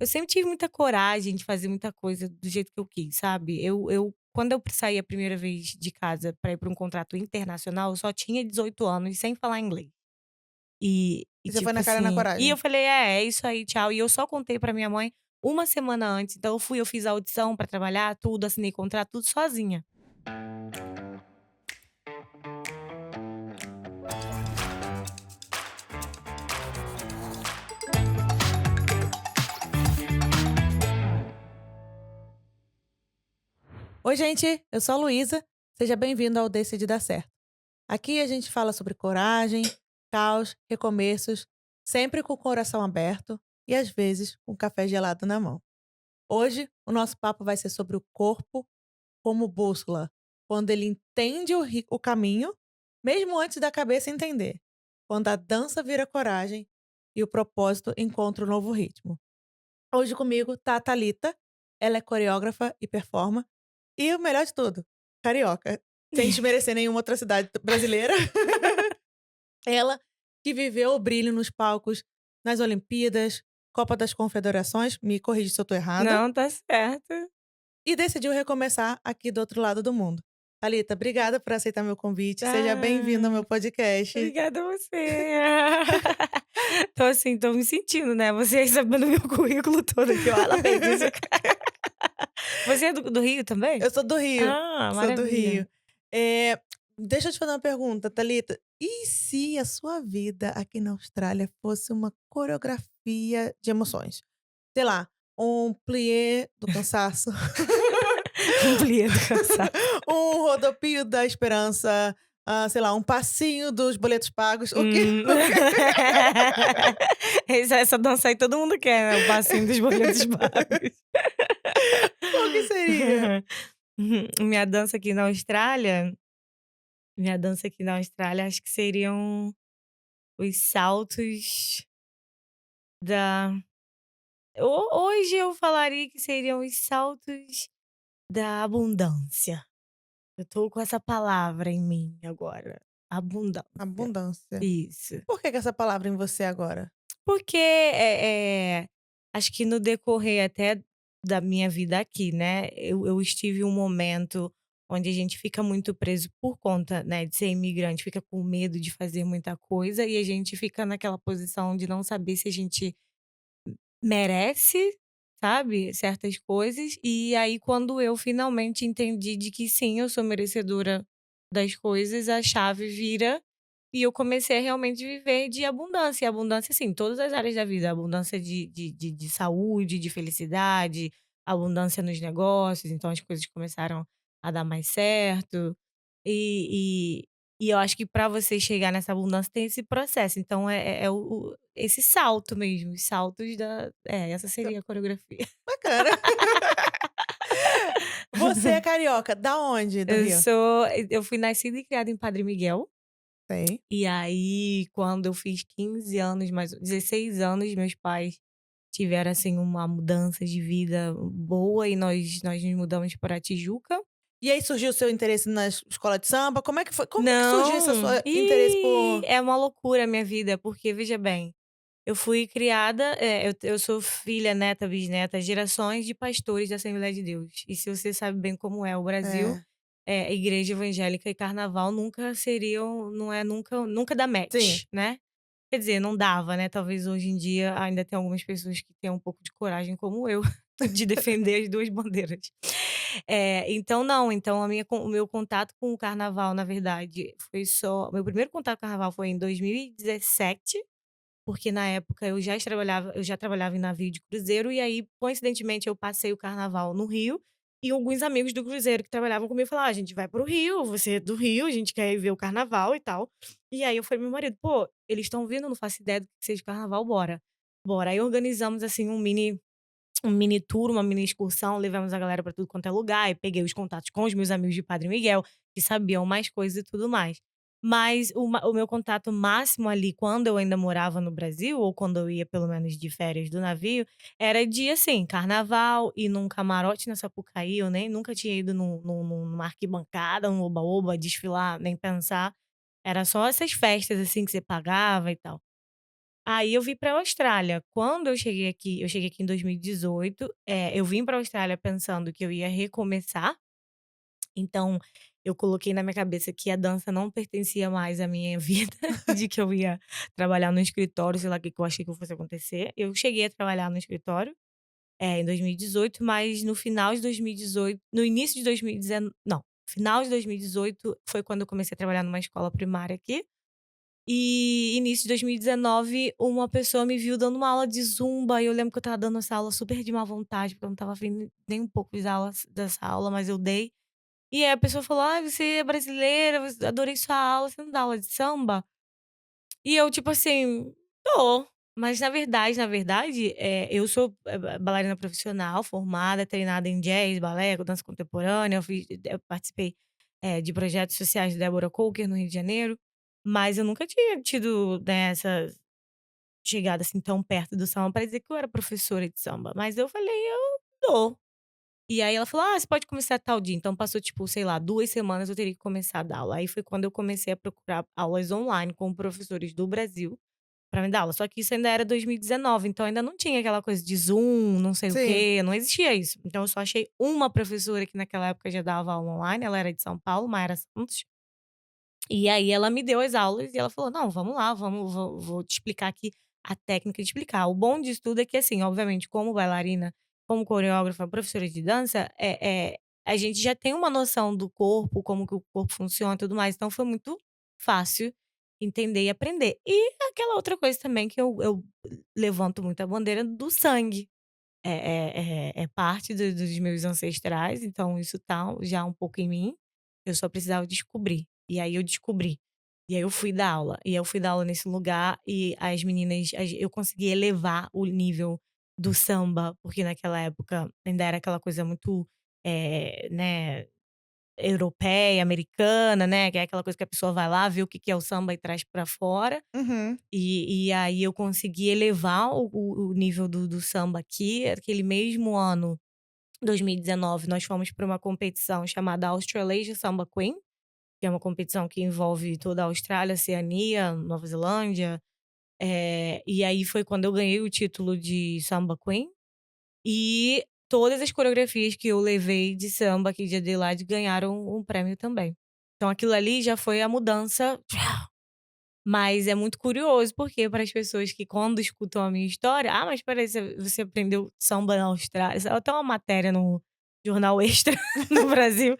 eu sempre tive muita coragem de fazer muita coisa do jeito que eu quis, sabe. Eu quando eu saí a primeira vez de casa para ir para um contrato internacional, eu só tinha 18 anos sem falar inglês. E Você foi tipo na cara e na assim e eu coragem? falei: "É isso aí, tchau". E eu só contei pra minha mãe uma semana antes, então eu fiz a audição pra trabalhar, tudo, assinei contrato, tudo sozinha. Oi, gente, eu sou a Luísa. Seja bem-vindo ao Decide Dar Certo. Aqui a gente fala sobre coragem, caos, recomeços, sempre com o coração aberto e às vezes com café gelado na mão. Hoje, o nosso papo vai ser sobre o corpo como bússola, quando ele entende o caminho, mesmo antes da cabeça entender. Quando a dança vira coragem e o propósito encontra um novo ritmo. Hoje comigo tá a Thalita. Ela é coreógrafa e performa. E o melhor de tudo, carioca. Sem desmerecer nenhuma outra cidade brasileira. Ela que viveu o brilho nos palcos nas Olimpíadas, Copa das Confederações, me corrige se eu tô errada, Não, tá certo. e decidiu recomeçar aqui do outro lado do mundo. Thalita, obrigada por aceitar meu convite. Seja bem-vinda ao Ah, meu podcast. obrigada a você. Tô assim, tô me sentindo, né, você aí sabendo meu currículo todo aqui, ó, ela fez isso. Você é do Rio também? Eu sou do Rio, Ah, sou do maravilha. Rio. Deixa eu te fazer uma pergunta, Thalita. E se a sua vida aqui na Austrália fosse uma coreografia de emoções? Sei lá, um plié do cansaço, Um plié do cansaço. um rodopio da esperança, sei lá, um passinho dos boletos pagos, o que Hum. o que Essa dança aí todo mundo quer, né, o passinho dos boletos pagos. qual que seria? Minha dança aqui na Austrália minha dança aqui na Austrália acho que seriam os saltos da hoje eu falaria que seriam os saltos da abundância. Eu tô com essa palavra em mim agora, abundância. Abundância. Isso. Por que essa palavra em você agora? Porque, acho que no decorrer até da minha vida aqui, né, eu estive um momento onde a gente fica muito preso por conta, né, de ser imigrante, fica com medo de fazer muita coisa e a gente fica naquela posição de não saber se a gente merece, sabe, certas coisas. E aí quando eu finalmente entendi de que sim, eu sou merecedora das coisas, a chave vira e eu comecei a realmente viver de abundância. E abundância, assim, em todas as áreas da vida. Abundância de saúde, de felicidade, abundância nos negócios. Então as coisas começaram a dar mais certo. E, e eu acho que para você chegar nessa abundância tem esse processo. Então é esse salto mesmo, os saltos essa seria a coreografia. Bacana. Você é carioca, da onde do Rio? Eu fui nascida e criada em Padre Miguel. Sei. E aí, quando eu fiz 15 anos, mais 16 anos, meus pais tiveram, assim, uma mudança de vida boa e nós nos mudamos para Tijuca. E aí surgiu o seu interesse na escola de samba? Como é que foi? Como que surgiu esse Não, seu interesse por é uma loucura a minha vida, porque veja bem, eu fui criada, eu sou filha, neta, bisneta, gerações de pastores da Assembleia de Deus. E se você sabe bem como é o Brasil, é, igreja evangélica e carnaval nunca seriam não é nunca dá sim. match, né. Quer dizer, não dava, né, talvez hoje em dia ainda tem algumas pessoas que têm um pouco de coragem como eu, de defender as 2 bandeiras. Então não, então o meu contato com o carnaval, na verdade, foi só meu primeiro contato com o carnaval foi em 2017, porque na época eu já trabalhava em navio de cruzeiro, e aí, coincidentemente, eu passei o carnaval no Rio, e alguns amigos do cruzeiro que trabalhavam comigo falaram: "Ah, a gente vai para o Rio, você é do Rio, a gente quer ir ver o carnaval e tal". E aí eu falei para meu marido: "Pô, eles estão vindo, eu não faço ideia do que seja carnaval, bora". Bora. Aí organizamos, assim, um mini tour, uma mini excursão, levamos a galera pra tudo quanto é lugar, e peguei os contatos com os meus amigos de Padre Miguel, que sabiam mais coisas e tudo mais. Mas o meu contato máximo ali, quando eu ainda morava no Brasil, ou quando eu ia pelo menos de férias do navio, era de, assim, carnaval, ir num camarote na Sapucaí, eu nem nunca tinha ido numa arquibancada, num oba-oba, desfilar, nem pensar. Era só essas festas, assim, que você pagava e tal. Aí eu vim pra Austrália. Quando eu cheguei aqui em 2018, eu vim pra Austrália pensando que eu ia recomeçar, então eu coloquei na minha cabeça que a dança não pertencia mais à minha vida, de que eu ia trabalhar no escritório, sei lá o que que eu achei que fosse acontecer. Eu cheguei a trabalhar no escritório, em 2018, mas no final de 2018, no início de 2019, não, final de 2018 foi quando eu comecei a trabalhar numa escola primária aqui. E início de 2019, uma pessoa me viu dando uma aula de zumba e eu lembro que eu estava dando essa aula super de má vontade, porque eu não estava afim nem um pouco de aulas dessa aula, mas eu dei. E aí a pessoa falou: "Ai, você é brasileira, adorei sua aula, você não dá aula de samba?" E eu tipo assim: "Dou", mas na verdade, eu sou, bailarina profissional, formada, treinada em jazz, balé, dança contemporânea, eu participei, de projetos sociais de Débora Coker no Rio de Janeiro, mas eu nunca tinha tido, né, essa chegada, assim, tão perto do samba pra dizer que eu era professora de samba, mas eu falei: "Eu dou". E aí ela falou: "Ah, você pode começar tal dia", então passou, tipo, sei lá, 2 semanas eu teria que começar a dar aula, aí foi quando eu comecei a procurar aulas online com professores do Brasil pra me dar aula, só que isso ainda era 2019, então ainda não tinha aquela coisa de Zoom, não sei o Sim. quê, não existia isso. Então eu só achei uma professora que naquela época já dava aula online, ela era de São Paulo, Mayra Santos, e aí ela me deu as aulas e ela falou: "Não, vamos lá, vou te explicar aqui a técnica de explicar". O bom disso tudo é que, assim, obviamente, como bailarina, como coreógrafa, professora de dança, a gente já tem uma noção do corpo, como que o corpo funciona e tudo mais, então foi muito fácil entender e aprender. E aquela outra coisa também que eu levanto muito a bandeira do sangue. É parte dos meus ancestrais, então isso tá já um pouco em mim, eu só precisava descobrir. E aí eu descobri. E aí eu fui dar aula. E aí eu fui dar aula nesse lugar e as meninas eu consegui elevar o nível do samba, porque naquela época ainda era aquela coisa muito, né, europeia, americana, né, que é aquela coisa que a pessoa vai lá, vê o que que é o samba e traz pra fora. Uhum. E aí eu consegui elevar o nível do samba aqui. Aquele mesmo ano, 2019, nós fomos para uma competição chamada Australasia Samba Queen, que é uma competição que envolve toda a Austrália, Oceania, Nova Zelândia. E aí foi quando eu ganhei o título de Samba Queen, e todas as coreografias que eu levei de samba aqui de Adelaide ganharam um prêmio também. Então aquilo ali já foi a mudança. Mas é muito curioso, porque para as pessoas que quando escutam a minha história: "Ah, mas espera aí, você aprendeu samba na Austrália?" Saiu até uma matéria no jornal Extra no Brasil,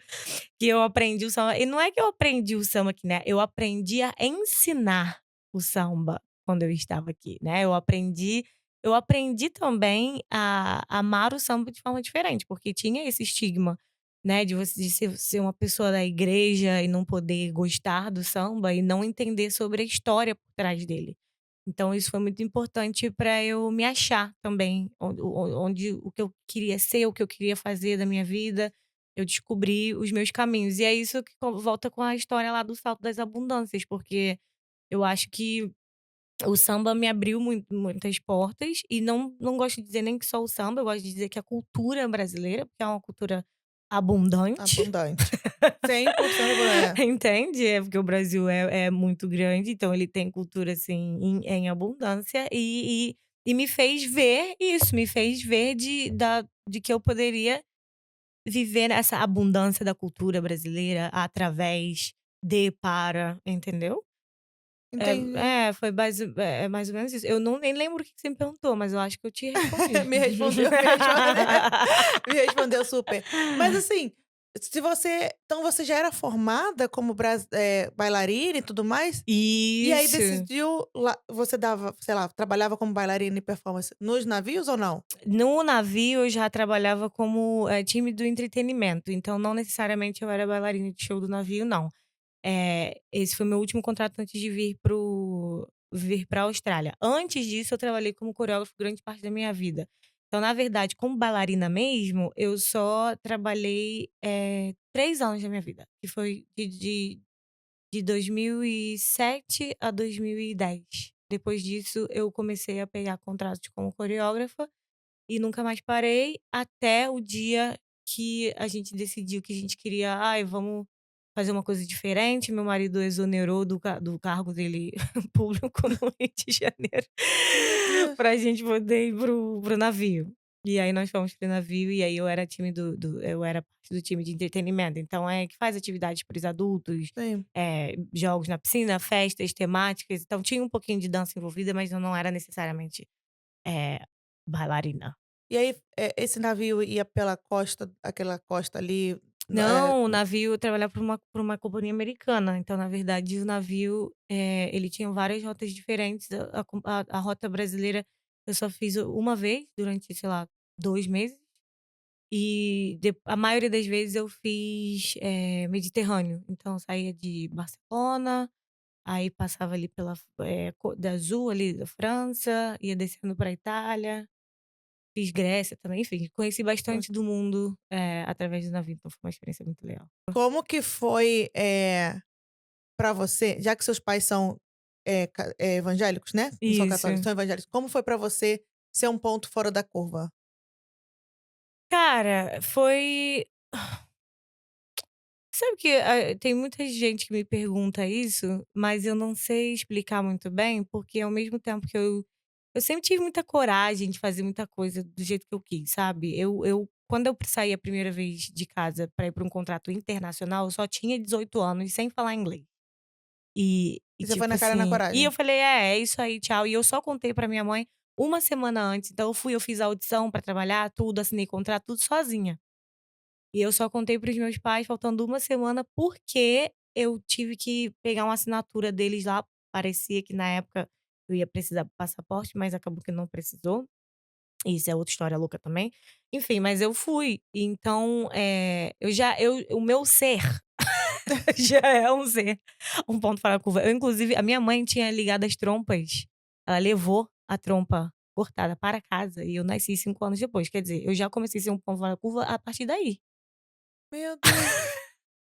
que eu aprendi o samba e não é que eu aprendi o samba aqui, né, eu aprendi a ensinar o samba quando eu estava aqui, né, eu aprendi também a amar o samba de forma diferente, porque tinha esse estigma, né, de você de ser uma pessoa da igreja e não poder gostar do samba e não entender sobre a história por trás dele. Então isso foi muito importante para eu me achar também, onde o que eu queria ser, o que eu queria fazer da minha vida, eu descobri os meus caminhos. E é isso que volta com a história lá do Salto das Abundâncias, porque eu acho que o samba me abriu muitas portas e não gosto de dizer nem que só o samba, eu gosto de dizer que a cultura brasileira, porque é uma cultura abundante, Abundante. 100% abundante. entende? É porque o Brasil é muito grande, então ele tem cultura, assim, em abundância e me fez ver isso, me fez ver de que eu poderia viver essa abundância da cultura brasileira através para, entendeu? Entendi. Foi é mais ou menos isso. Eu não nem lembro o que que você me perguntou, mas eu acho que eu te respondi. Me respondeu me respondeu super. Mas assim, se você então você já era formada como bailarina e tudo mais? E aí Isso. decidiu lá você dava, sei lá, trabalhava como bailarina e performance nos navios ou não? No navio eu já trabalhava como, time do entretenimento, então não necessariamente eu era bailarina de show do navio não. Esse foi meu último contrato antes de vir pra Austrália. Antes disso eu trabalhei como coreógrafo grande parte da minha vida. Então, na verdade, como bailarina mesmo, eu só trabalhei, 3 anos da minha vida, que foi de 2007 a 2010. Depois disso eu comecei a pegar contratos como coreógrafa e nunca mais parei, até o dia que a gente decidiu que a gente queria: "Ai, vamos". fazer uma coisa diferente, meu marido exonerou do cargo dele público no Rio de Janeiro, Meu Deus. pra gente poder ir para o navio. E aí nós fomos para o navio e aí eu era time eu era parte do time de entretenimento, então que faz atividades para os adultos, Sim. jogos na piscina, festas temáticas, então tinha um pouquinho de dança envolvida, mas eu não era necessariamente, eh, bailarina. E aí, esse navio ia pela costa aquela costa ali, Não, o navio trabalhava para uma companhia americana, então na verdade o navio, ele tinha várias rotas diferentes, a rota brasileira eu só fiz uma vez durante, sei lá, 2 meses, e a maioria das vezes eu fiz, Mediterrâneo, então eu saía de Barcelona, aí passava ali pela Côte d'Azur ali da França, ia descendo pra Itália, fiz Grécia também, enfim, conheci bastante do mundo, através do navio, então foi uma experiência muito legal. como que foi, pra você, já que seus pais são, evangélicos, né, não são católicos, Isso. são evangélicos, como foi pra você ser um ponto fora da curva? Cara, foi sabe que, tem muita gente que me pergunta isso, mas eu não sei explicar muito bem, porque ao mesmo tempo que eu sempre tive muita coragem de fazer muita coisa do jeito que eu quis, sabe. Eu quando eu saí a primeira vez de casa para ir para um contrato internacional, eu só tinha 18 anos, sem falar inglês. E E você foi tipo na cara e na assim e eu coragem? falei: "É isso aí, tchau". E eu só contei pra minha mãe uma semana antes, então eu fiz a audição pra trabalhar, tudo, assinei contrato, tudo sozinha. E eu só contei para os meus pais faltando uma semana, porque eu tive que pegar uma assinatura deles lá, parecia que na época eu ia precisar do passaporte, mas acabou que não precisou. Isso é outra história louca também. Enfim, mas eu fui. Então, o meu ser já é um ser, um ponto fora da curva. Eu inclusive a minha mãe tinha ligado as trompas, ela levou a trompa cortada para casa e eu nasci 5 anos depois, quer dizer, eu já comecei a ser um ponto fora da curva a partir daí. Meu Deus,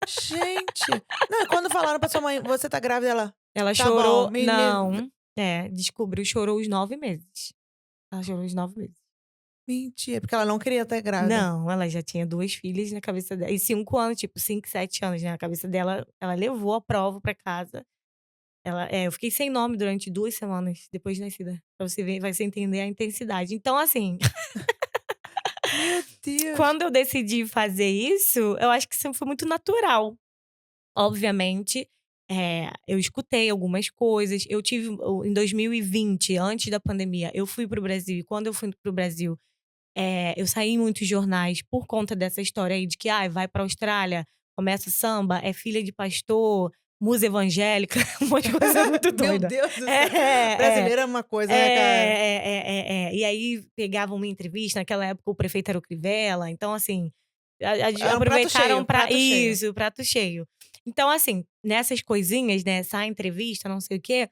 gente. Não, e quando falaram pra sua mãe: "Você tá grávida", ela: Ela "Tá bom, chorou me não. Descobriu, chorou os 9 meses. Ela chorou os 9 meses. mentira", porque ela não queria estar grávida. Não, ela já tinha 2 filhas na cabeça dela e 5 anos, tipo 5, 7 anos, né, na cabeça dela, ela levou a prova pra casa. Eu fiquei sem nome durante 2 semanas depois de nascida, pra você ver, vai você entender a intensidade. Então assim, Meu Deus. quando eu decidi fazer isso, eu acho que sempre foi muito natural. Obviamente, eu escutei algumas coisas, eu tive em 2020, antes da pandemia, eu fui para o Brasil e quando eu fui para o Brasil, eu saí em muitos jornais por conta dessa história aí de que: "Ai, vai pra Austrália, começa o samba, é filha de pastor, musa evangélica", um monte de coisa muito Meu doida. Deus do céu. É, é. Brasileiro é uma coisa, né, cara? E aí pegavam uma entrevista, naquela época o prefeito era o Crivella, então assim, Era um prato cheio, aproveitaram pra prato cheio. isso, prato cheio. Então assim, nessas coisinhas, né, sai entrevista, não sei o quê,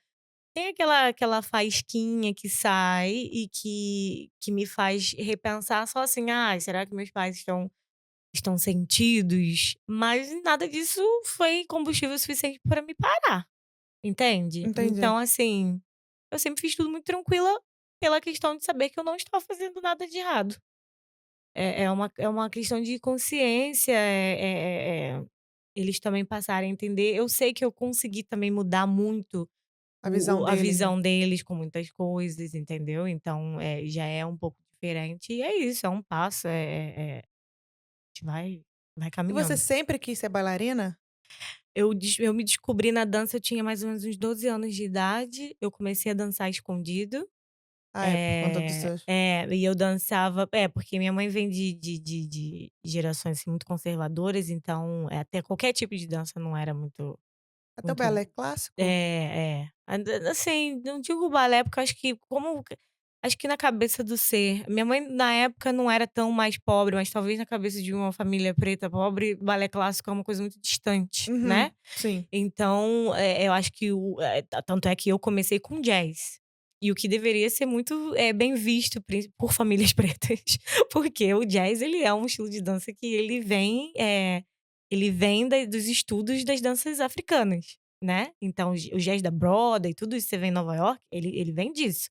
tem aquela faísquinha que sai e que me faz repensar só assim: "Ai, será que meus pais estão sentidos?", mas nada disso foi combustível suficiente pra me parar, entende? Entendi. Então assim, eu sempre fiz tudo muito tranquila, pela questão de saber que eu não estava fazendo nada de errado. É uma questão de consciência, eles também passarem a entender. Eu sei que eu consegui também mudar muito A visão a deles, né. visão deles com muitas coisas, entendeu? Então, já é um pouco diferente e é isso, é um passo, a gente vai E você caminhando. sempre quis ser bailarina? Eu me descobri na dança, eu tinha mais ou menos uns 12 anos de idade, eu comecei a dançar escondido. Ah, é, por conta dos seus E eu dançava porque minha mãe vem de gerações, assim, muito conservadoras, então, até qualquer tipo de dança não era muito até o muito balé clássico? Assim, não digo balé, porque eu acho que acho que na cabeça do ser minha mãe na época não era tão mais pobre, mas talvez na cabeça de uma família preta pobre, balé clássico é uma coisa muito distante, Uhum, né. sim. Então, eu acho que tanto é que eu comecei com jazz, e o que deveria ser muito, bem visto por famílias pretas, porque o jazz ele é um estilo de dança que ele vem dos estudos das danças africanas, né. Então o jazz da Broadway, tudo isso que você vê em Nova York, ele vem disso.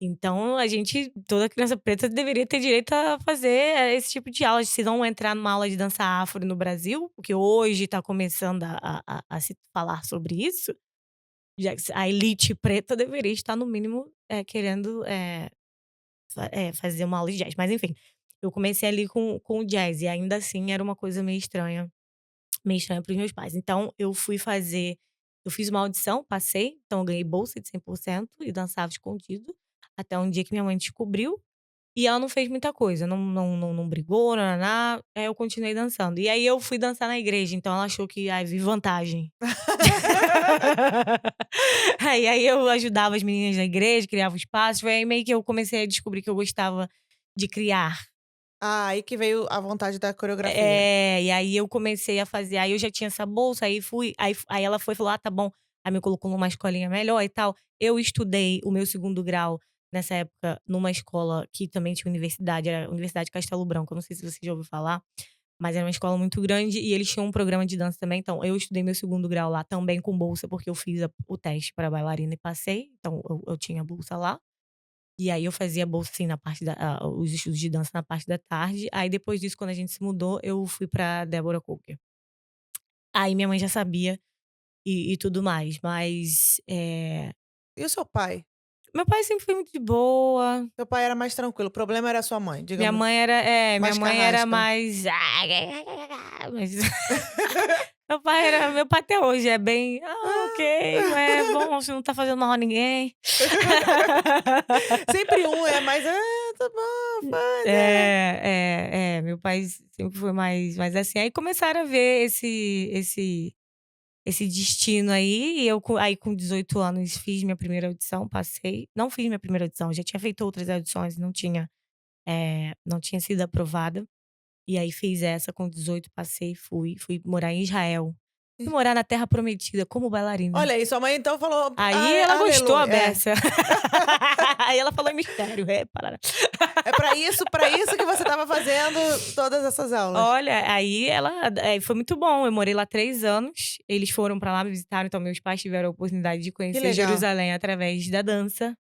Então a gente toda criança preta deveria ter direito a fazer, esse tipo de aula, se não entrar numa aula de dança afro no Brasil, porque hoje está começando a se falar sobre isso, já que a elite preta deveria estar no mínimo, querendo, fazer uma aula de jazz. Mas enfim, eu comecei ali com o jazz e ainda assim era uma coisa meio estranha para os meus pais. Então eu fiz uma audição, passei, então eu ganhei bolsa de 100% e dançava escondido, até um dia que minha mãe descobriu, e ela não fez muita coisa, não brigou, nã-nã-nã, aí eu continuei dançando. E aí eu fui dançar na igreja, então ela achou que, ai, vi vantagem. Aí eu ajudava as meninas da igreja, criava o espaço, foi aí meio que eu comecei a descobrir que eu gostava de criar. Ah, aí que veio a vontade da coreografia. É, e aí eu comecei a fazer, aí eu já tinha essa bolsa, aí fui, aí ela foi e falou: "Ah, tá bom". Aí me colocou numa escolinha melhor e tal. Eu estudei o meu segundo grau, nessa época, numa escola que também tinha universidade, era a Universidade Castelo Branco, eu não sei se você já ouviu falar, mas era uma escola muito grande e eles tinham um programa de dança também, então eu estudei meu segundo grau lá também com bolsa, porque eu fiz o teste pra bailarina e passei, então eu tinha bolsa lá. E aí eu fazia bolsa, assim, na parte os estudos de dança na parte da tarde, aí depois disso, quando a gente se mudou, eu fui pra Deborah Coker. Aí minha mãe já sabia e tudo mais, mas, E o seu pai? meu pai sempre foi muito de boa, Seu pai era mais tranquilo, o problema era a sua mãe, digamos, minha mais mãe era carrasca. mais mas meu pai até hoje é bem: "Ah, ok, é bom, você não tá fazendo mal a ninguém". Sempre um é mais: "Ah, tá bom, faz, é". Meu pai sempre foi mais assim, aí começaram a ver esse destino aí, e eu com 18 anos fiz minha primeira audição, passei. Não fiz minha primeira audição, já tinha feito outras audições, não tinha sido aprovada, e aí fiz essa com 18, passei, fui morar em Israel. Fui morar na terra prometida como bailarina. Olha aí, sua mãe então falou: Aí "Ale ela gostou a aleluia". É. beça. Aí ela falou em mistério, parará. É pra isso que você estava fazendo todas essas aulas. Olha, foi muito bom, eu morei lá 3 anos, eles foram pra lá, me visitaram, então meus pais tiveram a oportunidade de Que conhecer legal, Jerusalém através da dança,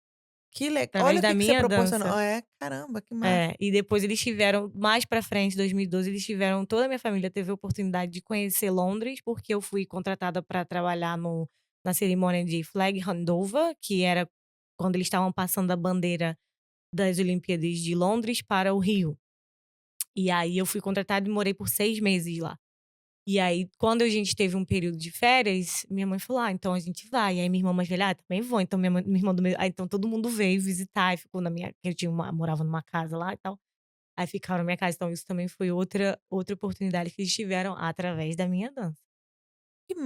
que le através olha o da que que você minha proporcionou. dança. É, caramba, que massa. É, e depois eles tiveram mais pra frente, 2012, eles tiveram toda a minha família teve a oportunidade de conhecer Londres, porque eu fui contratada pra trabalhar na cerimônia de Flag Handover, que era quando eles estavam passando a bandeira das Olimpíadas de Londres para o Rio. E aí eu fui contratada e morei por 6 meses lá. E aí, quando a gente teve um período de férias, minha mãe falou: "Ah, então a gente vai". E aí minha irmã mais velha: "Ah, também vou". Então minha irmã do meio então todo mundo veio visitar e ficou na minha que eu tinha uma morava numa casa lá e tal, aí ficaram na minha casa. Então isso também foi outra oportunidade que eles tiveram através da minha dança.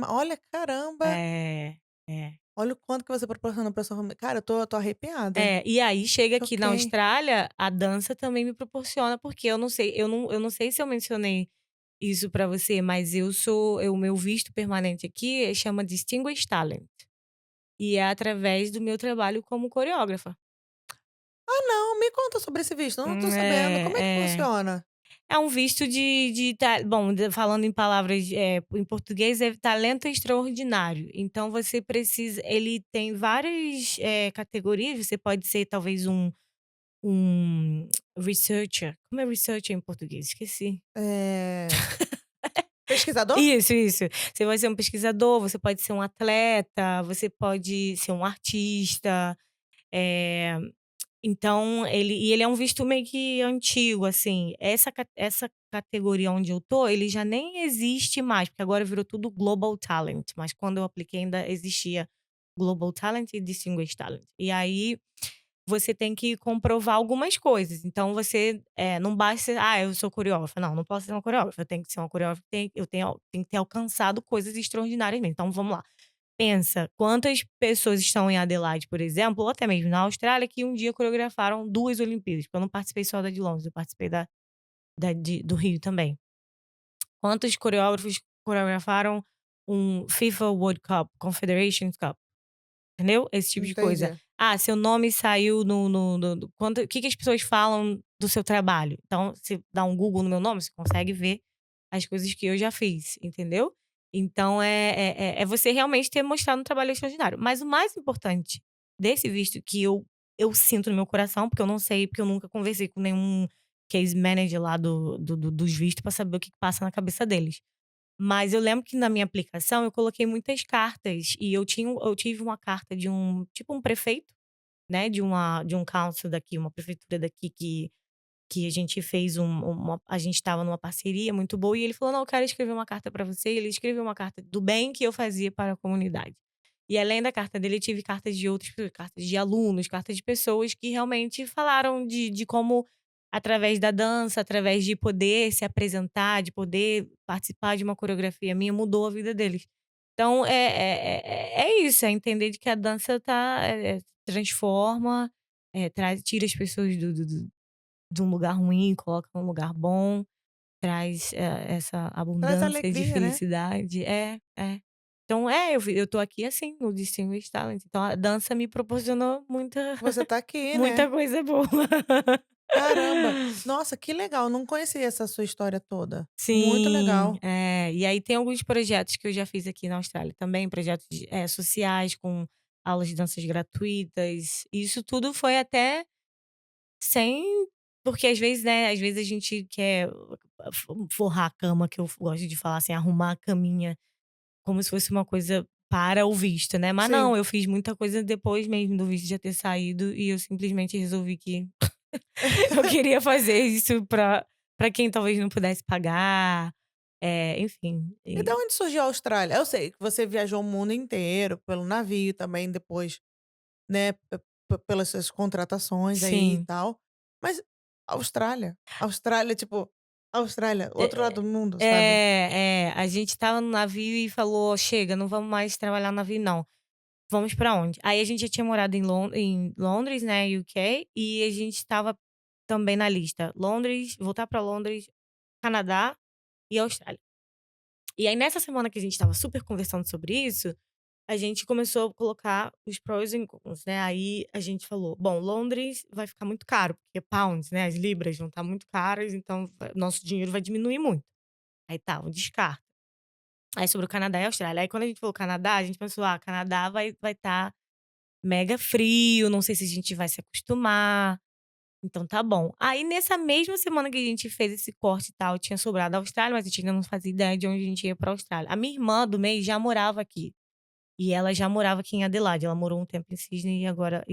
Olha, caramba, É, é. olha o quanto que você proporcionou pra sua família. Cara, eu tô arrepiada. E aí chega aqui na Choquei. Austrália, a dança também me proporciona, porque eu não sei se eu mencionei isso pra você, mas o meu visto permanente aqui chama Distinguished Talent, e é através do meu trabalho como coreógrafa. Ah, não, me conta sobre esse visto, eu não tô sabendo, É, como é que é. funciona? É um visto bom, falando em palavras, em português, é talento extraordinário. Então você precisa ele tem várias, categorias, você pode ser talvez um researcher. Como é researcher em português? Esqueci. Pesquisador? Isso. Você vai ser um pesquisador, você pode ser um atleta, você pode ser um artista, eh, então ele é um visto meio que antigo, assim. Essa categoria onde eu tô, ele já nem existe mais, porque agora virou tudo Global Talent, mas quando eu apliquei ainda existia Global Talent e Distinguished Talent. E aí você tem que comprovar algumas coisas. Então você, não basta ser: "Ah, eu sou coreógrafa". Não, não posso ser uma coreógrafa, eu tenho que ser uma coreógrafa que tenho que ter alcançado coisas extraordinárias mesmo. Então vamos lá, pensa quantas pessoas estão em Adelaide, por exemplo, ou até mesmo na Austrália, que um dia coreografaram 2 Olimpíadas, porque eu não participei só da de Londres, eu participei do Rio também. Quantos coreógrafos coreografaram um FIFA World Cup, Confederations Cup? Entendeu? Esse tipo de coisa. Entendi. Ah, seu nome saiu no quanto o que que as pessoas falam do seu trabalho. Então, se dá um Google no meu nome, você consegue ver as coisas que eu já fiz, entendeu? Então é você realmente ter mostrado um trabalho extraordinário. Mas o mais importante desse visto que eu sinto no meu coração, porque eu não sei, porque eu nunca conversei com nenhum case manager lá dos vistos pra saber o que que passa na cabeça deles. Mas eu lembro que na minha aplicação eu coloquei muitas cartas e eu tive uma carta de um tipo um prefeito, né, de um council daqui, uma prefeitura daqui que a gente fez a gente estava numa parceria muito boa e ele falou: "Não, eu quero escrever uma carta para você", e ele escreveu uma carta do bem que eu fazia para a comunidade. E além da carta dele, eu tive cartas de outras pessoas, cartas de alunos, cartas de pessoas que realmente falaram de como, através da dança, através de poder se apresentar, de poder participar de uma coreografia minha, mudou a vida deles. Então é isso, é entender de que a dança transforma, traz tira as pessoas do de um lugar ruim, coloca num lugar bom, traz, essa Traz abundância de alegria, né. felicidade. É, é. Então eu tô aqui assim, no Distinguished Talent, então a dança me proporcionou muita Você tá aqui, né. muita coisa boa. Caramba! Nossa, que legal, não conhecia essa sua história toda. Muito Sim, legal. e aí tem alguns projetos que eu já fiz aqui na Austrália também, projetos sociais com aulas de danças gratuitas, e isso tudo foi até sem porque às vezes, né, às vezes a gente quer forrar a cama, que eu gosto de falar assim, arrumar a caminha, como se fosse uma coisa para o visto, né, mas Sim. não, eu fiz muita coisa depois mesmo do visto já ter saído e eu simplesmente resolvi que eu queria fazer isso pra quem talvez não pudesse pagar, enfim, E da onde surgiu a Austrália? Eu sei que você viajou o mundo inteiro pelo navio também depois, né, pelas suas contratações aí e sim. tal, mas Austrália? Austrália, tipo, Austrália, outro É lado do mundo, sabe? a gente estava no navio e falou: "Chega, não vamos mais trabalhar no navio não". Vamos pra onde? Aí a gente já tinha morado em Londres, né, UK, e a gente estava também na lista, Londres, voltar pra Londres, Canadá e Austrália. E aí nessa semana que a gente estava super conversando sobre isso, a gente começou a colocar os prós e cons, né, aí a gente falou: "Bom, Londres vai ficar muito caro, porque pounds, né, as libras vão estar muito caras, então nosso dinheiro vai diminuir muito". Aí tá, um descarta. Aí sobre o Canadá e a Austrália. Aí quando a gente falou Canadá, a gente pensou: "Ah, Canadá vai estar mega frio, não sei se a gente vai se acostumar, então tá bom". Aí nessa mesma semana que a gente fez esse corte e tal, tinha sobrado a Austrália, mas a gente ainda não fazia ideia de onde a gente ia pra Austrália. A minha irmã do meio já morava aqui, e ela já morava aqui em Adelaide, ela morou um tempo em Sydney e agora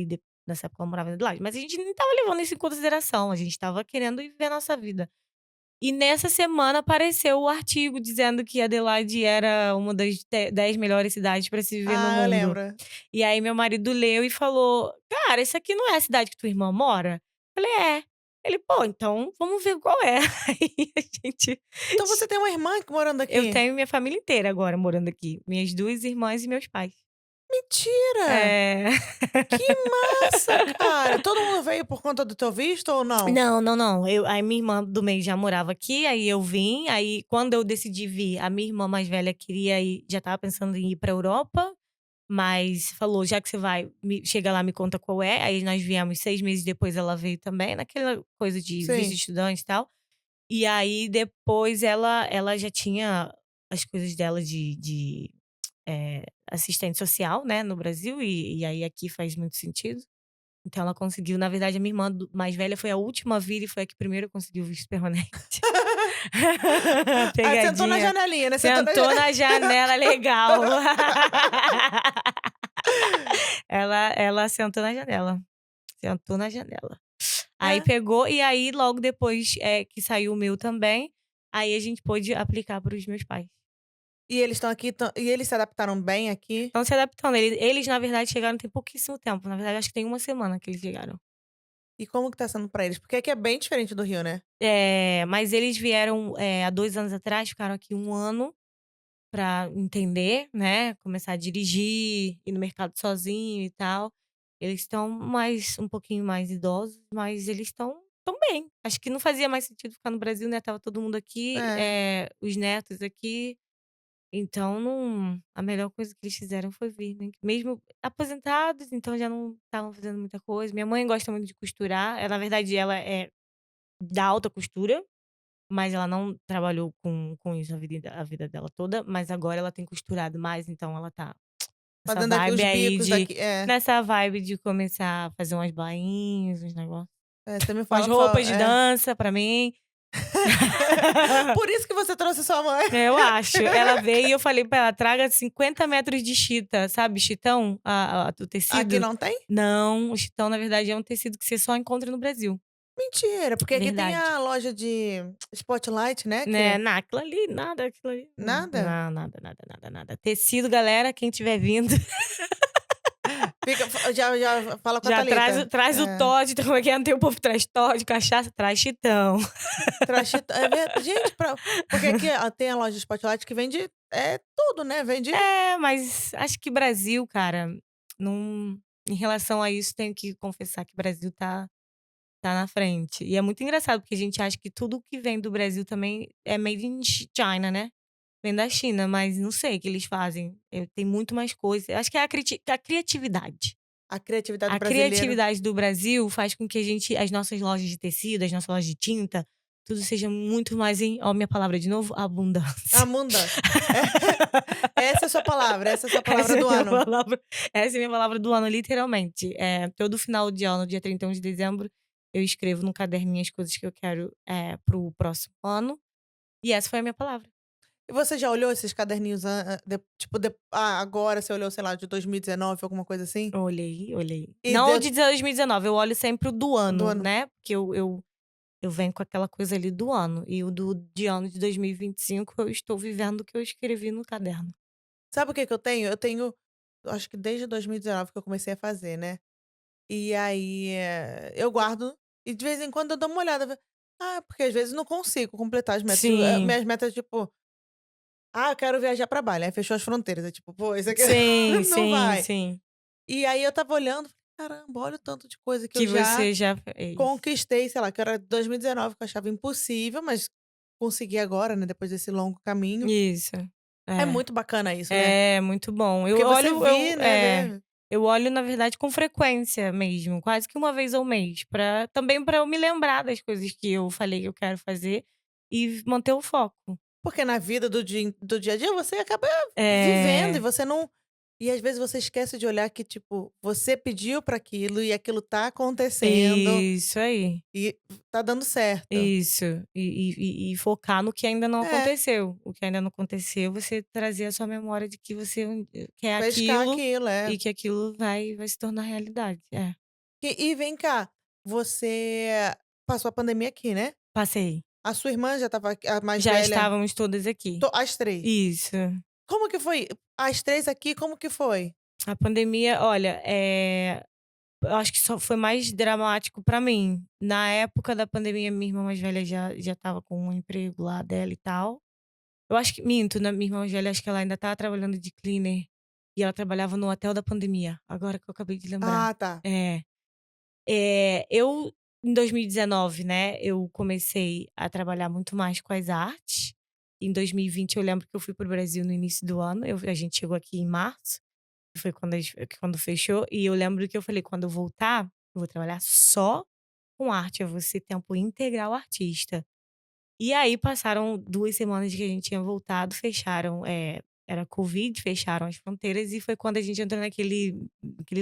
nessa época ela morava em Adelaide, mas a gente nem estava levando isso em consideração, a gente estava querendo ir viver a nossa vida. E nessa semana apareceu o artigo dizendo que Adelaide era uma das 10 melhores cidades para se viver no Ah, eu mundo. lembro. E aí meu marido leu e falou: "Cara, isso aqui não é a cidade que tua irmã mora?" Falei: "É". Ele: "Pô, então vamos ver qual é". Aí a gente Então você tem uma irmã que morando eu aqui? tenho minha família inteira agora morando aqui, minhas 2 irmãs e meus pais. Mentira! É. Que massa, cara! Todo mundo veio por conta do teu visto ou não? Não, não, não, aí minha irmã do meio já morava aqui, aí eu vim, aí quando eu decidi vir, a minha irmã mais velha queria ir já estava pensando em ir pra Europa, mas falou: "Já que você vai, chega lá, me conta qual é". Aí nós viemos, 6 meses depois ela veio também, naquela coisa de visto de Sim. estudante e tal. E aí depois ela já tinha as coisas dela assistente social, né, no Brasil, e aí aqui faz muito sentido. Então ela conseguiu, na verdade a minha irmã mais velha foi a última a vir e foi a que primeiro conseguiu o visto permanente. Ah, sentou na Pegadinha. janelinha, né, sentou na ja Sentou na janela legal. Ela sentou na janela, sentou na janela. Aí É. pegou e aí logo depois, que saiu o meu também, aí a gente pôde aplicar para os meus pais. E eles estão aqui, e eles se adaptaram bem aqui? Estão se adaptando, eles na verdade chegaram tem pouquíssimo tempo, na verdade acho que tem uma semana que eles chegaram. E como que tá sendo pra eles? Porque aqui é bem diferente do Rio, né? Mas eles vieram, há 2 anos atrás, ficaram aqui 1 ano pra entender, né, começar a dirigir, ir no mercado sozinho e tal. Eles estão um pouquinho mais idosos, mas eles estão bem. Acho que não fazia mais sentido ficar no Brasil, né, estava todo mundo aqui, É. os netos aqui, então não, a melhor coisa que eles fizeram foi vir, né, mesmo aposentados, então já não estavam fazendo muita coisa. Minha mãe gosta muito de costurar, na verdade ela é da alta costura, mas ela não trabalhou com isso a vida dela toda, mas agora ela tem costurado mais, então ela tá Essa Fazendo aqui vibe os aí bicos de daqui é, nessa vibe de começar a fazer umas bainhas, uns negócios, você me umas fala roupas de é. dança pra mim. Por isso que você trouxe sua mãe. Eu acho. Ela veio e eu falei pra ela: "Traga 50 metros de chita", sabe chitão? O Aqui tecido? não tem? Não, o chitão na verdade é um tecido que você só encontra no Brasil. Mentira, porque aqui tem Verdade. a loja de Spotlight, né, Né, que aquilo ali, nada, aquilo ali nada? não, nada, nada, nada, nada. Tecido, galera, quem estiver vindo, Fica já fala com a já traz o Thalita. traz o É. Toddy, como é que é? Não tem o povo que traz Toddy, cachaça, traz chitão. Trachita é ver gente, porque aqui tem a loja de Spotlight que vende, tudo, né, vende É, mas acho que Brasil, cara, não em relação a isso, tenho que confessar que Brasil tá na frente. E é muito engraçado, porque a gente acha que tudo que vem do Brasil também é made in China, né. Vem da China, mas não sei o que eles fazem. Tem muito mais coisa. Eu acho que é a criatividade. a criatividade A do brasileiro. criatividade do Brasil faz com que as nossas lojas de tecido, as nossas lojas de tinta, tudo seja muito mais em ó, minha palavra de novo, abundância. Amunda. Essa é a sua palavra, essa é a sua palavra Essa é a do minha ano. palavra essa é a minha palavra do ano, literalmente. Todo final de ano, dia 31 de dezembro, eu escrevo num caderninho as coisas que eu quero, para o próximo ano, e essa foi a minha palavra. E você já olhou esses caderninhos tipo, agora você olhou, sei lá, de 2019, alguma coisa assim? Olhei, olhei. E Não o deu de 2019, eu olho sempre o do do ano, ano. né, porque eu venho com aquela coisa ali do ano, e o de ano de 2025 eu estou vivendo o que eu escrevi no caderno. Sabe o que que eu tenho? Eu tenho, acho que desde 2019 que eu comecei a fazer, né. E aí, eu guardo e de vez em quando eu dou uma olhada, porque às vezes não consigo completar as metas. Sim, Minhas metas, tipo: "Ah, eu quero viajar pra Bali", aí fechou as fronteiras, é tipo: "Pô, isso aqui sim, não sim, vai". sim. E aí eu estava olhando, falei: "Caramba, olha o tanto de coisa que eu Que já você já fez. conquistei", sei lá, que era 2019 que eu achava impossível, mas consegui agora, né, depois desse longo caminho. Isso. É É. muito bacana isso, né, É, muito bom. porque você vê, né, vê Eu olho, na verdade, com frequência mesmo, quase que uma vez ao mês, também para eu me lembrar das coisas que eu falei que eu quero fazer e manter o foco. porque na vida do dia a dia você acaba vivendo e É, você não e às vezes você esquece de olhar que, tipo, você pediu para aquilo e aquilo tá acontecendo isso aí. e tá dando certo. Isso. E focar no que ainda não É, aconteceu. O que ainda não aconteceu, você trazer a sua memória de que você quer pescar aquilo aquilo, e que aquilo vai se tornar realidade. É. E vem cá, você passou a pandemia aqui, né? Passei. A sua irmã já estava aqui, a mais Já velha, estávamos todas aqui. as 3. Isso. Como que foi? As 3 aqui, como que foi? A pandemia, olha, eu acho que só foi mais dramático pra mim. Na época da pandemia, minha irmã mais velha já estava com um emprego lá dela e tal. Eu acho que minto, né, minha irmã mais velha, acho que ela ainda estava trabalhando de cleaner, e ela trabalhava no hotel da pandemia, agora que eu acabei de lembrar. Ah, tá. É. Eu em 2019, né, eu comecei a trabalhar muito mais com as artes. Em 2020 eu lembro que eu fui para o Brasil no início do ano, a gente chegou aqui em março. Foi quando fechou, e eu lembro que eu falei: "Quando eu voltar, eu vou trabalhar só com arte, eu vou ser tempo integral artista". E aí passaram 2 semanas que a gente tinha voltado, fecharam, era Covid, fecharam as fronteiras e foi quando a gente entrou naquele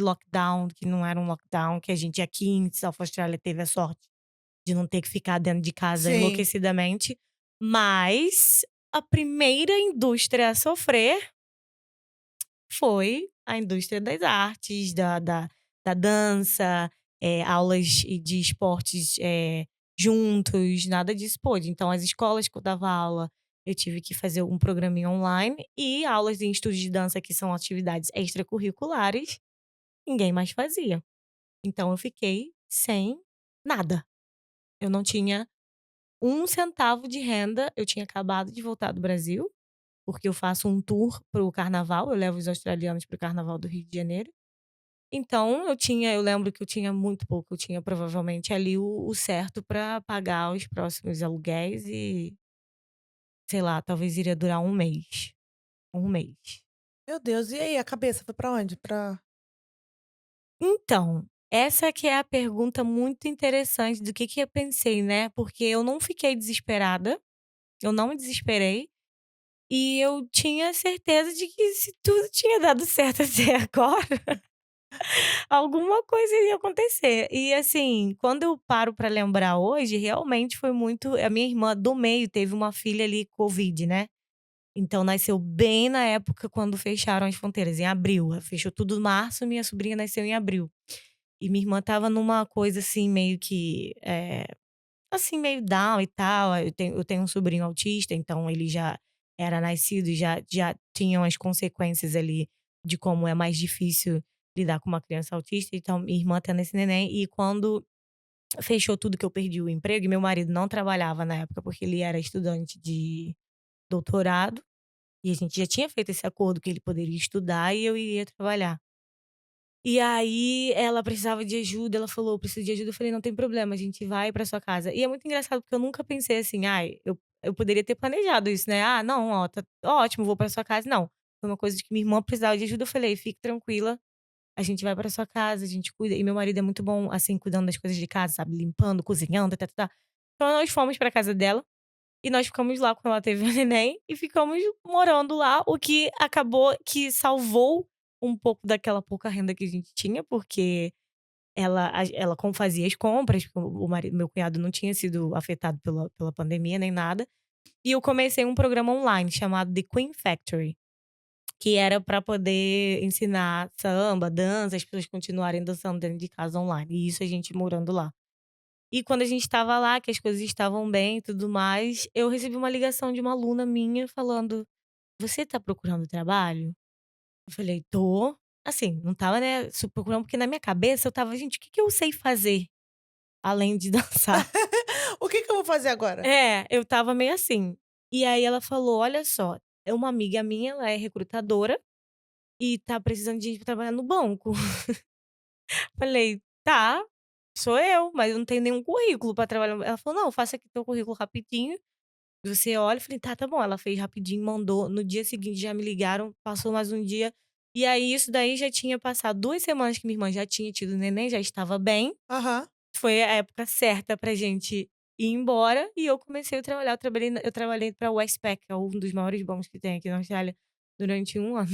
lockdown, que não era um lockdown, que a gente aqui em South Austrália teve a sorte de não ter que ficar dentro de casa Sim. enlouquecidamente, mas a primeira indústria a sofrer foi a indústria das artes, da dança, aulas de esportes, juntos, nada disso pôde. Então as escolas que eu dava aula, eu tive que fazer um programinha online e aulas em estúdio de dança, que são atividades extracurriculares, ninguém mais fazia. Então eu fiquei sem nada. Eu não tinha um centavo de renda, eu tinha acabado de voltar do Brasil, porque eu faço um tour para o carnaval, eu levo os australianos para o carnaval do Rio de Janeiro. Então eu lembro que eu tinha muito pouco, eu tinha provavelmente ali o certo para pagar os próximos aluguéis e, sei lá, talvez iria durar um mês, um mês. Meu Deus, e aí a cabeça foi pra onde? Então, essa que é a pergunta muito interessante do que eu pensei, né, porque eu não fiquei desesperada, eu não me desesperei, E eu tinha certeza de que se tudo tinha dado certo até agora, alguma coisa iria acontecer. E assim, quando eu paro pra lembrar hoje, realmente foi muito a minha irmã do meio teve uma filha ali covid, né. Então nasceu bem na época quando fecharam as fronteiras, em abril. Fechou tudo em março, minha sobrinha nasceu em abril. E minha irmã estava numa coisa assim meio que, assim, meio down e tal. Eu tenho um sobrinho autista, então ele já era nascido e já tinham as consequências ali de como é mais difícil lidar com uma criança autista, então minha irmã tendo esse neném, e quando fechou tudo que eu perdi o emprego e meu marido não trabalhava na época, porque ele era estudante de doutorado, e a gente já tinha feito esse acordo que ele poderia estudar e eu iria trabalhar. E aí ela precisava de ajuda, ela falou: "Preciso de ajuda", eu falei: "Não tem problema, a gente vai pra sua casa". E é muito engraçado porque eu nunca pensei assim: "Ai, eu poderia ter planejado isso, né. Ah, não, ó, tá ótimo, vou pra sua casa", não. Foi uma coisa de que minha irmã precisava de ajuda, eu falei: "Fique tranquila, a gente vai pra sua casa, a gente cuida". E meu marido é muito bom, assim, cuidando das coisas de casa, sabe, limpando, cozinhando, tá-tá-tá. Então nós fomos pra casa dela e nós ficamos lá quando ela teve o neném e ficamos morando lá, o que acabou que salvou um pouco daquela pouca renda que a gente tinha, porque ela como fazia as compras, porque o marido meu cunhado não tinha sido afetado pela pandemia nem nada, e eu comecei um programa online chamado The Queen Factory, que era para poder ensinar samba, dança, as pessoas continuarem dançando dentro de casa online, e isso a gente morando lá. E quando a gente estava lá, que as coisas estavam bem e tudo mais, eu recebi uma ligação de uma aluna minha falando: "Você tá procurando trabalho?" Eu falei: "Tô". Assim, não estava, né, procurando, porque na minha cabeça eu estava: "Gente, o que que eu sei fazer além de dançar?" O que que eu vou fazer agora? É, eu estava meio assim. E aí ela falou: "Olha só, é uma amiga minha, ela é recrutadora e tá precisando de gente pra trabalhar no banco". Falei: "Tá, sou eu, mas eu não tenho nenhum currículo pra trabalhar". Ela falou: "Não, faça aqui teu currículo rapidinho, você olha". Eu falei: "Tá, tá bom". Ela fez rapidinho, mandou. No dia seguinte já me ligaram, passou mais um dia, e aí isso daí já tinha passado 2 semanas que minha irmã já tinha tido neném, já estava bem. Aham. Foi a época certa pra gente ir embora e eu comecei a trabalhar. Eu trabalhei pra Westpac, que é um dos maiores bancos que tem aqui na Austrália, durante 1 ano.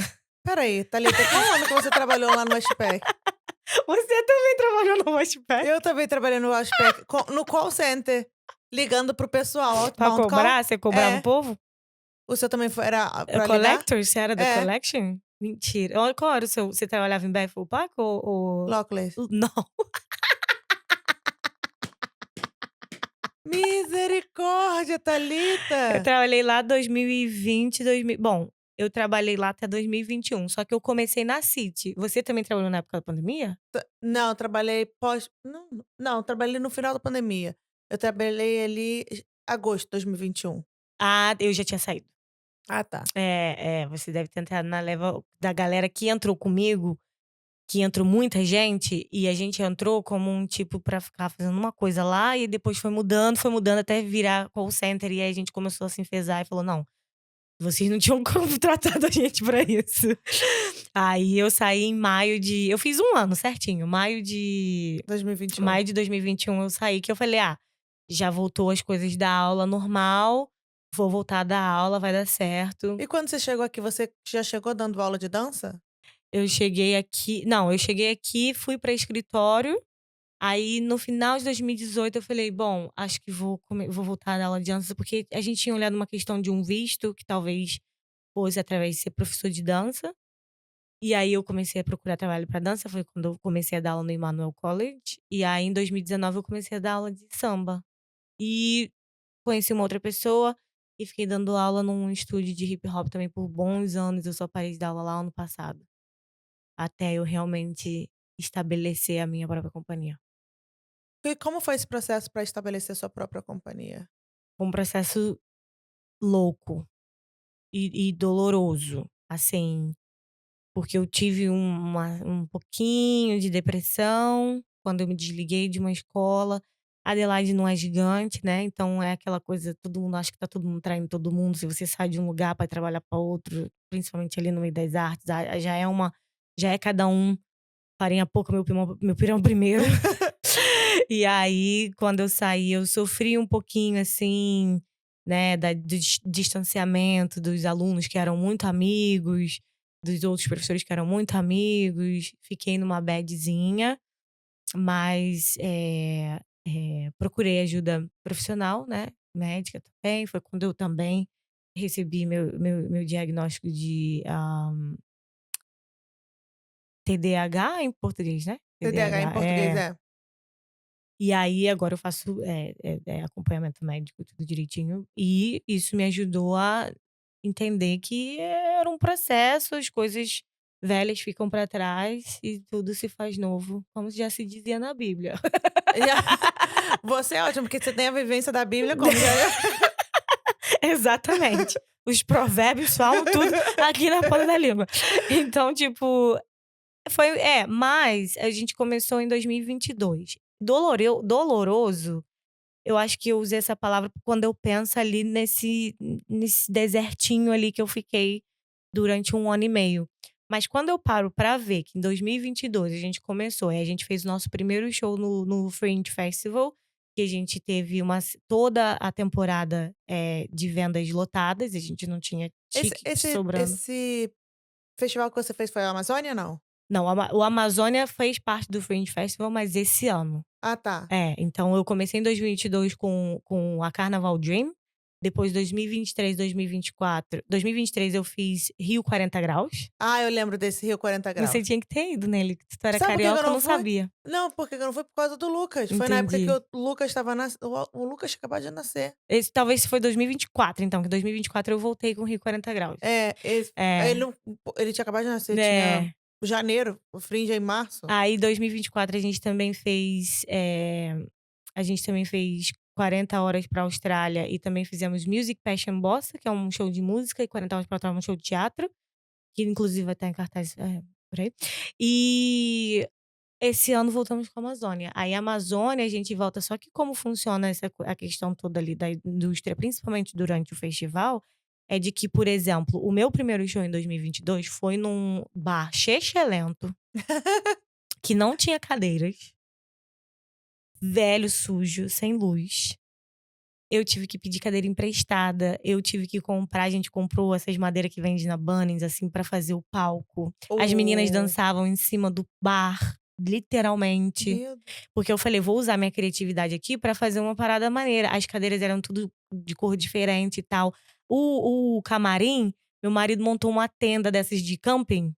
Espera aí, Thalita, qual ano que você trabalhou lá no Westpac? Você também trabalhou no Westpac? Eu também trabalhei no Westpac, no call center, ligando pro pessoal, Pra outbound call. cobrar? Você cobrava o É. povo? O seu também era pra ligar? Collector? Você era da É, collection? Mentira. Qual era o seu, você trabalhava em Bethel Park ou Lockless. não, Misericórdia, eu Thalita. trabalhei lá 2020, 2000, bom, eu trabalhei lá até 2021, só que eu comecei na City. Você também trabalhou na época da pandemia? Não, trabalhei não, trabalhei no final da pandemia. Eu trabalhei ali agosto de 2021. Ah, eu já tinha saído. Ah, tá. Você deve ter entrado na leva da galera que entrou comigo, que entrou muita gente, e a gente entrou como um tipo pra ficar fazendo uma coisa lá, e depois foi mudando até virar call center, e aí a gente começou a se enfesar e falou: "Não, vocês não tinham como contratar a gente pra isso". Aí eu saí em eu fiz 1 ano certinho, 2021. maio de 2021 eu saí, que eu falei: "Ah, já voltou as coisas da aula normal, vou voltar a dar aula, vai dar certo". E quando você chegou aqui, você já chegou dando aula de dança? Eu cheguei aqui não, eu cheguei aqui, fui para escritório, aí no final de 2018 eu falei: "Bom, acho que vou voltar a dar aula de dança", porque a gente tinha olhado uma questão de um visto, que talvez fosse através de ser professor de dança, e aí eu comecei a procurar trabalho para dança, foi quando eu comecei a dar aula no Emmanuel College, e aí em 2019 eu comecei a dar aula de samba. E conheci uma outra pessoa e fiquei dando aula num estúdio de hip hop também por bons anos, eu só parei de dar aula lá ano passado. Até eu realmente estabelecer a minha própria companhia. E como foi esse processo para estabelecer sua própria companhia? Foi um processo louco e doloroso, assim, porque eu tive um pouquinho de depressão quando eu me desliguei de uma escola. Adelaide não é gigante, né, então é aquela coisa, todo mundo acha que tá todo mundo traindo todo mundo, se você sai de um lugar para trabalhar para outro, principalmente ali no meio das artes, já é cada um farinha pouca, meu pirão primeiro. E aí, quando eu saí, eu sofri um pouquinho, assim, né, distanciamento dos alunos que eram muito amigos, dos outros professores que eram muito amigos. Fiquei numa badzinha, mas, procurei ajuda profissional, né, médica também. Foi quando eu também recebi meu diagnóstico de, TDAH em português, né? TDAH em TDAH, português, é. é. E aí agora eu faço, acompanhamento médico, tudo direitinho, e isso me ajudou a entender que era um processo, as coisas velhas ficam pra trás e tudo se faz novo, como já se dizia na Bíblia. E a você é ótimo, porque você tem a vivência da Bíblia como já Exatamente. Os provérbios falam tudo aqui na ponta da língua. Então, tipo, mas a gente começou em 2022. Doloroso, eu acho que eu usei essa palavra quando eu penso ali nesse desertinho ali que eu fiquei durante 1 ano e meio. Mas quando eu paro pra ver que em 2022 a gente começou, aí a gente fez o nosso primeiro show no Fringe Festival, que a gente teve toda a temporada, de vendas lotadas, a gente não tinha Esse ticket esse sobrando. esse festival que você fez foi a Amazônia, não? Não, o Amazônia fez parte do Fringe Festival, mas esse ano. Ah, tá. Então eu comecei em 2022 com a Carnaval Dream, depois 2023, 2024 2023 eu fiz Rio 40 Graus. Ah, eu lembro desse Rio 40 Você graus. tinha que ter ido nele, que tu era Sabe por que que eu carioca, eu não não fui? sabia. Não, porque eu não fui por causa do Lucas. Foi na época que Entendi. o Lucas estava o Lucas tinha acabado de nascer. Esse talvez foi 2024 então, que 2024 eu voltei com Rio 40 Graus. É, ele É, não ele tinha acabado de nascer, tinha é. janeiro, o Fringe é em março. Aí 2024 a gente também fez 40 horas pra Austrália e também fizemos Music Passion Bossa, que é um show de música, e 40 horas pra Austrália, um show de teatro. Que inclusive vai estar em cartaz, por aí. E esse ano voltamos com a Amazônia. Aí a Amazônia a gente volta, só que como funciona a questão toda ali da indústria, principalmente durante o festival, é de que, por exemplo, o meu primeiro show em 2022 foi num bar chechelento, que não tinha cadeiras, velho, sujo, sem luz. Eu tive que pedir cadeira emprestada, eu tive que comprar, a gente comprou essas madeiras que vende na Bunnings, assim, pra fazer o palco. As meninas O dançavam em cima do bar, literalmente. Meu Porque eu falei: "Vou usar minha criatividade aqui pra fazer uma parada maneira". As cadeiras eram tudo de cor diferente e tal. O camarim, meu marido montou uma tenda dessas de camping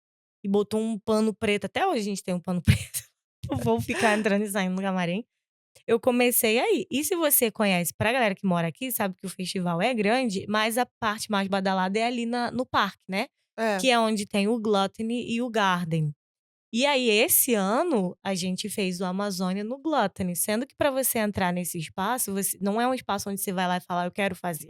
e botou um pano preto, até hoje a gente tem um pano preto. Eu vou ficar entrando e saindo no camarim. Eu comecei aí. E se você conhece, pra galera que mora aqui, sabe que o festival é grande, mas a parte mais badalada é ali no parque, né, é. que é onde tem o Gluttony e o Garden. E aí, esse ano, a gente fez o Amazônia no Gluttony, sendo que pra você entrar nesse espaço, você não é um espaço onde você vai lá e fala: "Eu quero fazer".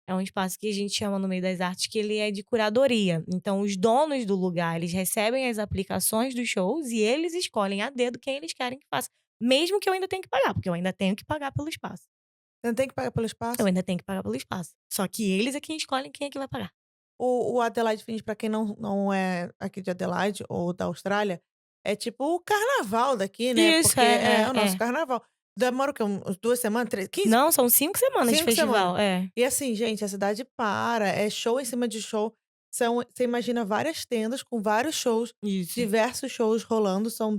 É um espaço que a gente chama no meio das artes que ele é de curadoria. Então os donos do lugar, eles recebem as aplicações dos shows e eles escolhem a dedo quem eles querem que faça. Mesmo que eu ainda tenha que pagar, porque eu ainda tenho que pagar pelo espaço. Você não tem que pagar pelo Eu espaço? ainda tenho que pagar pelo espaço. Só que eles é quem escolhem quem é que vai pagar. O Adelaide Fringe, pra quem não é aqui de Adelaide ou da Austrália, é tipo o carnaval daqui, né, Isso, porque é o nosso é. carnaval. Demora o quê? Uns 2 semanas, 3, 15, Não, são 5 semanas de 5 semanas. festival. É. E assim, gente, a cidade para, é show em cima de show. Você imagina várias tendas com vários shows, Isso. diversos shows rolando, são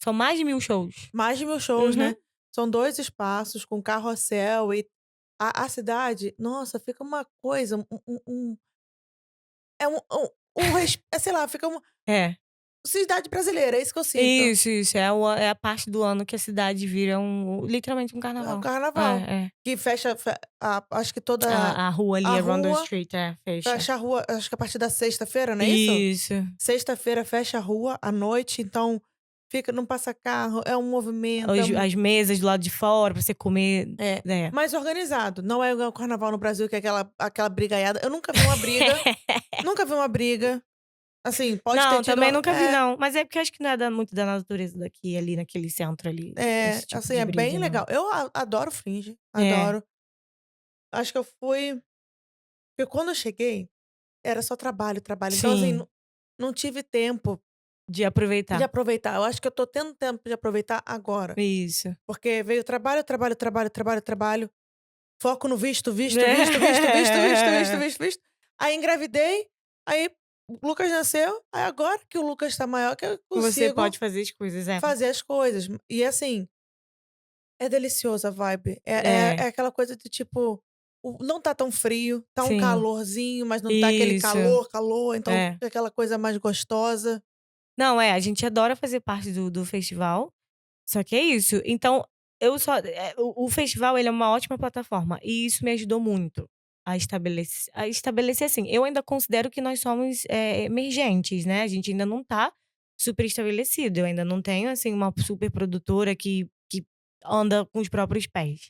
São mais de 1000 shows. mais de 1000 shows, Uhum. né. São 2 espaços com carrossel e a cidade, nossa, fica uma coisa, é sei lá, fica uma É. cidade brasileira, é isso que eu sinto. Isso. É a parte do ano que a cidade vira literalmente um É o carnaval. carnaval, É. que fecha acho que toda A rua a ali, Arundel rua, Street, fecha. fecha a rua, acho que a partir da sexta-feira, não é isso? Isso. Sexta-feira fecha a rua à noite, então não passa carro, é um movimento, As mesas do lado de fora pra você comer. é É. mais organizado, não é igual o carnaval no Brasil que é aquela brigaiada, eu nunca vi uma briga, nunca vi uma briga, assim, pode ter Não, tido também nunca vi não. Mas é porque eu acho que não é muito da natureza daqui, ali naquele centro ali, esse tipo assim, de é bem briga não. legal. Eu adoro Fringe, É, adoro. Acho que eu fui porque quando eu cheguei, era só trabalho, trabalho, então assim, sim, não tive tempo de de aproveitar. aproveitar. Eu acho que eu tô tendo tempo de aproveitar agora, Isso. porque veio trabalho, trabalho, trabalho, trabalho, trabalho, foco no visto, visto, visto, visto, visto, visto, visto, visto, visto. Aí engravidei, aí o Lucas nasceu, aí agora que o Lucas tá maior que eu Você consigo pode fazer as coisas, é. fazer as coisas. E assim, é delicioso a vibe. É É, aquela coisa de tipo, não tá tão frio, tá um sim. calorzinho, mas não tá aquele Isso, calor, calor, então é. fica aquela coisa mais gostosa. Não, a gente adora fazer parte do festival, só que é isso, então eu só o festival ele é uma ótima plataforma, e isso me ajudou muito a estabelecer, assim, eu ainda considero que nós somos, emergentes, né, a gente ainda não tá super estabelecido, eu ainda não tenho, assim, uma super produtora que anda com os próprios pés.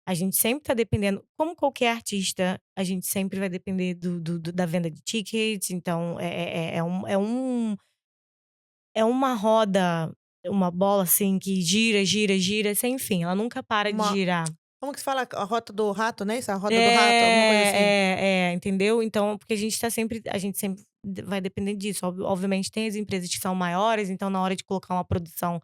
A gente sempre tá dependendo como qualquer artista, a gente sempre vai depender da venda de tickets, então é uma roda, uma bola, assim, que gira, gira, gira sem fim, ela nunca para de Uma girar. como que se fala? A rota do rato, né, isso? A roda do rato, alguma coisa assim? Entendeu? Então, porque a gente sempre vai depender disso. Obviamente tem as empresas que são maiores, então na hora de colocar uma produção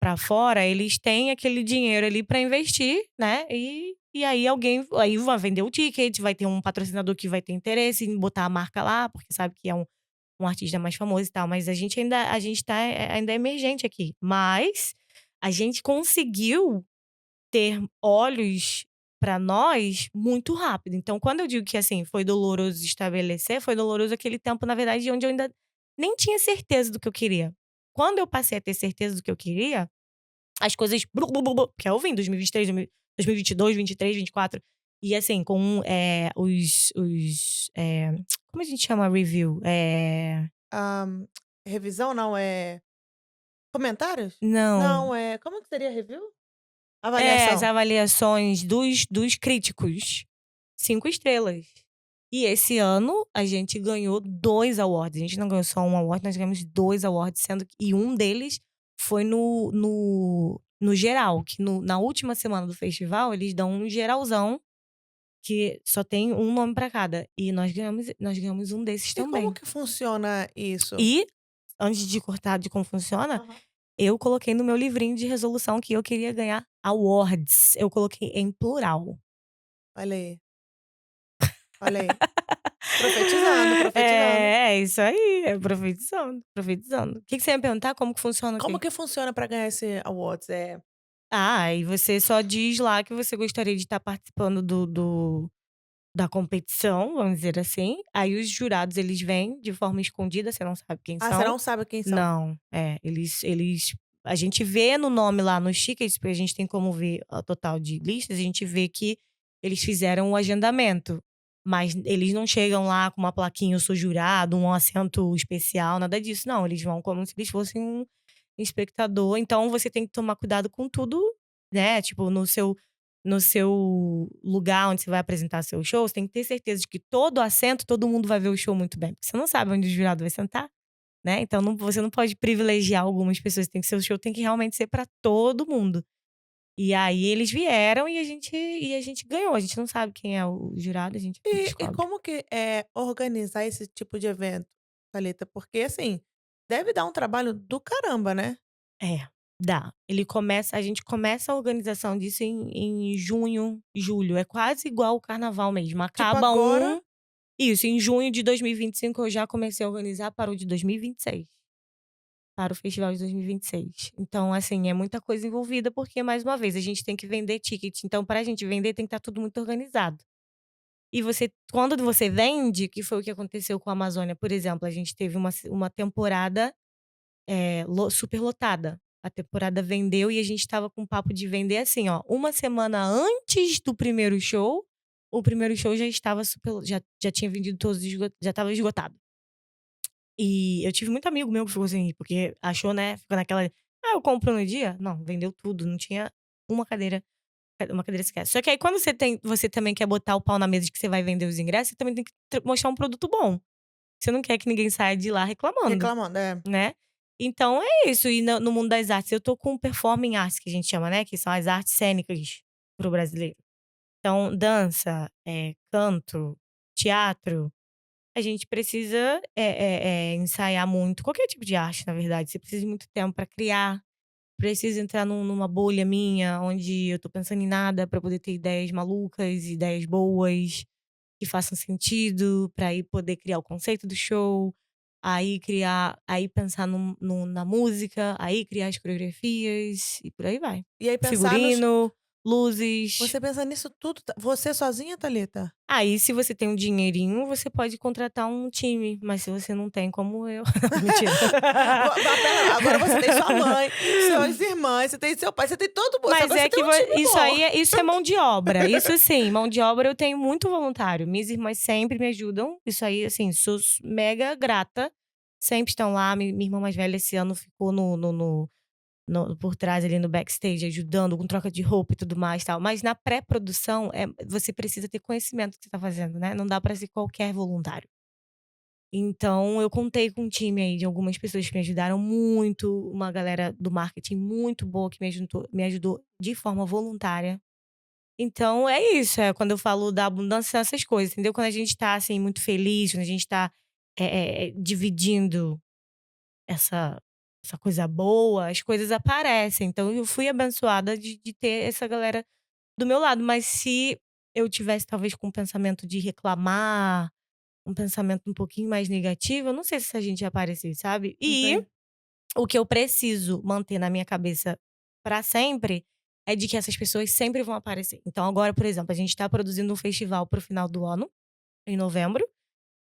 pra fora, eles têm aquele dinheiro ali pra investir, né, e aí aí vai vender o ticket, vai ter um patrocinador que vai ter interesse em botar a marca lá, porque sabe que é um artista mais famoso e tal, mas a gente tá, ainda é emergente aqui. Mas a gente conseguiu ter olhos pra nós muito rápido. Então, quando eu digo que, assim, foi doloroso estabelecer, foi doloroso aquele tempo, na verdade, onde eu ainda nem tinha certeza do que eu queria. Quando eu passei a ter certeza do que eu queria, as coisas que eu vim 2023, 2022, 23, 24 e assim, com, como a gente chama review? Ah, revisão não, é comentários? Não. Não, é como que seria review? As Avaliação. avaliações dos críticos, 5 estrelas. E esse ano a gente ganhou 2 awards, a gente não ganhou só um award, nós ganhamos 2 awards, sendo que um deles foi no geral, que na última semana do festival eles dão um geralzão, que só tem um nome pra cada, e nós ganhamos um desses E como também. que funciona isso? E, antes de cortar de como funciona, Aham. eu coloquei no meu livrinho de resolução que eu queria ganhar awards, eu coloquei em plural. Olha aí, olha aí. Profetizando, profetizando. É isso aí, é profetizando, profetizando. O que que você ia me perguntar? Como que funciona o Como quê? que funciona pra ganhar esse awards? E você só diz lá que você gostaria de estar participando da competição, vamos dizer assim, aí os jurados eles vêm de forma escondida, você não sabe quem Você são. não sabe quem são. Não, eles a gente vê no nome lá nos tickets, porque a gente tem como ver o total de listas, a gente vê que eles fizeram o agendamento, mas eles não chegam lá com uma plaquinha "eu sou jurado", um assento especial, nada disso, não, eles vão como se eles fossem um espectador, então você tem que tomar cuidado com tudo, né, tipo, no seu lugar onde você vai apresentar seu show, você tem que ter certeza de que todo assento, todo mundo vai ver o show muito bem, porque você não sabe onde o jurado vai sentar, né, então você não pode privilegiar algumas pessoas, tem que ser o show tem que realmente ser pra todo mundo. E aí eles vieram e a gente ganhou, a gente não sabe quem é o jurado, a gente E descobre. como que é organizar esse tipo de evento, Thalita? Porque, assim, deve dar um trabalho do caramba, né? É, dá. A gente começa a organização disso em junho, julho, é quase igual o carnaval mesmo, Tipo, acaba agora isso, em junho de 2025 eu já comecei a organizar para o de 2026. Para o festival de 2026. Então, assim, é muita coisa envolvida, porque, mais uma vez, a gente tem que vender ticket, então pra gente vender tem que estar tudo muito organizado. E quando você vende, que foi o que aconteceu com a Amazônia, por exemplo, a gente teve uma temporada, super lotada. A temporada vendeu e a gente estava com papo de vender assim, ó, uma semana antes do primeiro show, o primeiro show já estava já tinha vendido todos já estava esgotado. E eu tive muito amigo meu que ficou assim, porque achou, né, ficou naquela: "Ah, eu compro no dia?". Não, vendeu tudo, não tinha uma cadeira sequer. Só que aí quando você também quer botar o pau na mesa de que você vai vender os ingressos, você também tem que mostrar um produto bom. Você não quer que ninguém saia de lá reclamando, reclamando, é. né. Então é isso, e no mundo das artes, eu tô com performing arts que a gente chama, né, que são as artes cênicas para o brasileiro. Então dança, canto, teatro, a gente precisa, ensaiar muito, qualquer tipo de arte, na verdade, você precisa de muito tempo para criar. preciso entrar numa bolha minha, onde eu tô pensando em nada pra poder ter ideias malucas, ideias boas, que façam sentido, pra aí poder criar o conceito do show, aí pensar na música, aí criar as coreografias e por aí vai. E aí pensar nos Figurino, luzes. você pensa nisso tudo, você sozinha, Thalita? Aí, se você tem um dinheirinho, você pode contratar um time, mas se você não tem, como eu mentira. Mas pera, agora você tem sua mãe, suas irmãs, você tem seu pai, você tem todo mundo, Mas agora você é tem que um time isso bom. aí isso é mão de obra, isso sim, mão de obra eu tenho muito voluntário, minhas irmãs sempre me ajudam, isso aí, assim, sou mega grata, sempre estão lá, minha irmã mais velha esse ano ficou por trás ali no backstage ajudando com troca de roupa e tudo mais, tal, mas na pré-produção, você precisa ter conhecimento do que você tá fazendo, né, não dá pra ser qualquer voluntário. Então eu contei com um time aí de algumas pessoas que me ajudaram muito, uma galera do marketing muito boa que me ajudou de forma voluntária. Então é isso, quando eu falo da abundância são essas coisas, entendeu? Quando a gente tá, assim, muito feliz, quando a gente tá, dividindo essa essa coisa boa, as coisas aparecem. Então eu fui abençoada de ter essa galera do meu lado, mas se eu tivesse talvez com um pensamento de reclamar, um pensamento um pouquinho mais negativo, eu não sei se a gente ia aparecer, sabe. E Entendi. o que eu preciso manter na minha cabeça pra sempre, é de que essas pessoas sempre vão aparecer. Então agora, por exemplo, a gente tá produzindo um festival para o final do ano, em novembro,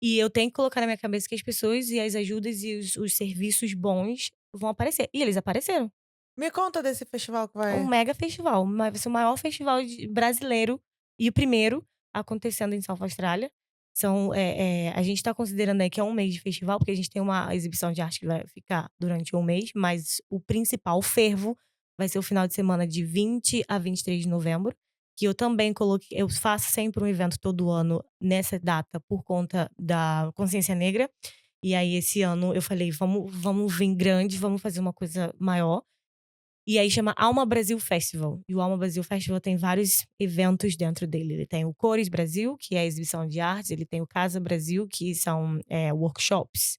e eu tenho que colocar na minha cabeça que as pessoas e as ajudas e os serviços bons vão aparecer. E eles apareceram. Me conta desse festival que Um vai mega festival, vai ser o maior festival brasileiro e o primeiro acontecendo em South Austrália. A gente tá considerando aí que é um mês de festival, porque a gente tem uma exibição de arte que vai ficar durante um mês, mas o principal, o fervo, vai ser o final de semana de 20 a 23 de novembro, que eu também coloquei eu faço sempre um evento todo ano nessa data por conta da consciência negra, e aí esse ano eu falei: "Vamos vir grande, vamos fazer uma coisa maior". E aí chama Alma Brasil Festival. E o Alma Brasil Festival tem vários eventos dentro dele. Ele tem o Cores Brasil, que é a exibição de artes, ele tem o Casa Brasil, que são workshops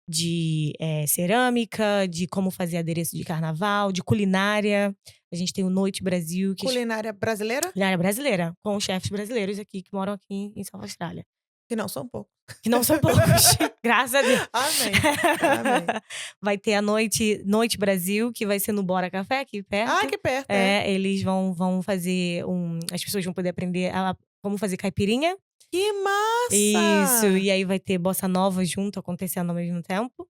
de cerâmica, de como fazer adereço de carnaval, de culinária. A gente tem o Noite Brasil, que é culinária brasileira? culinária brasileira, com chefes brasileiros aqui que moram aqui em South Austrália. Que não são poucos. Que não são poucos, graças a Deus. Amém, amém. Vai ter a Noite Brasil, que vai ser no Bora Café, aqui perto. Ah, aqui perto, é. Eles vão fazer as pessoas vão poder aprender como fazer caipirinha. Que Isso, massa! e aí vai ter bossa nova junto, acontecendo ao mesmo tempo.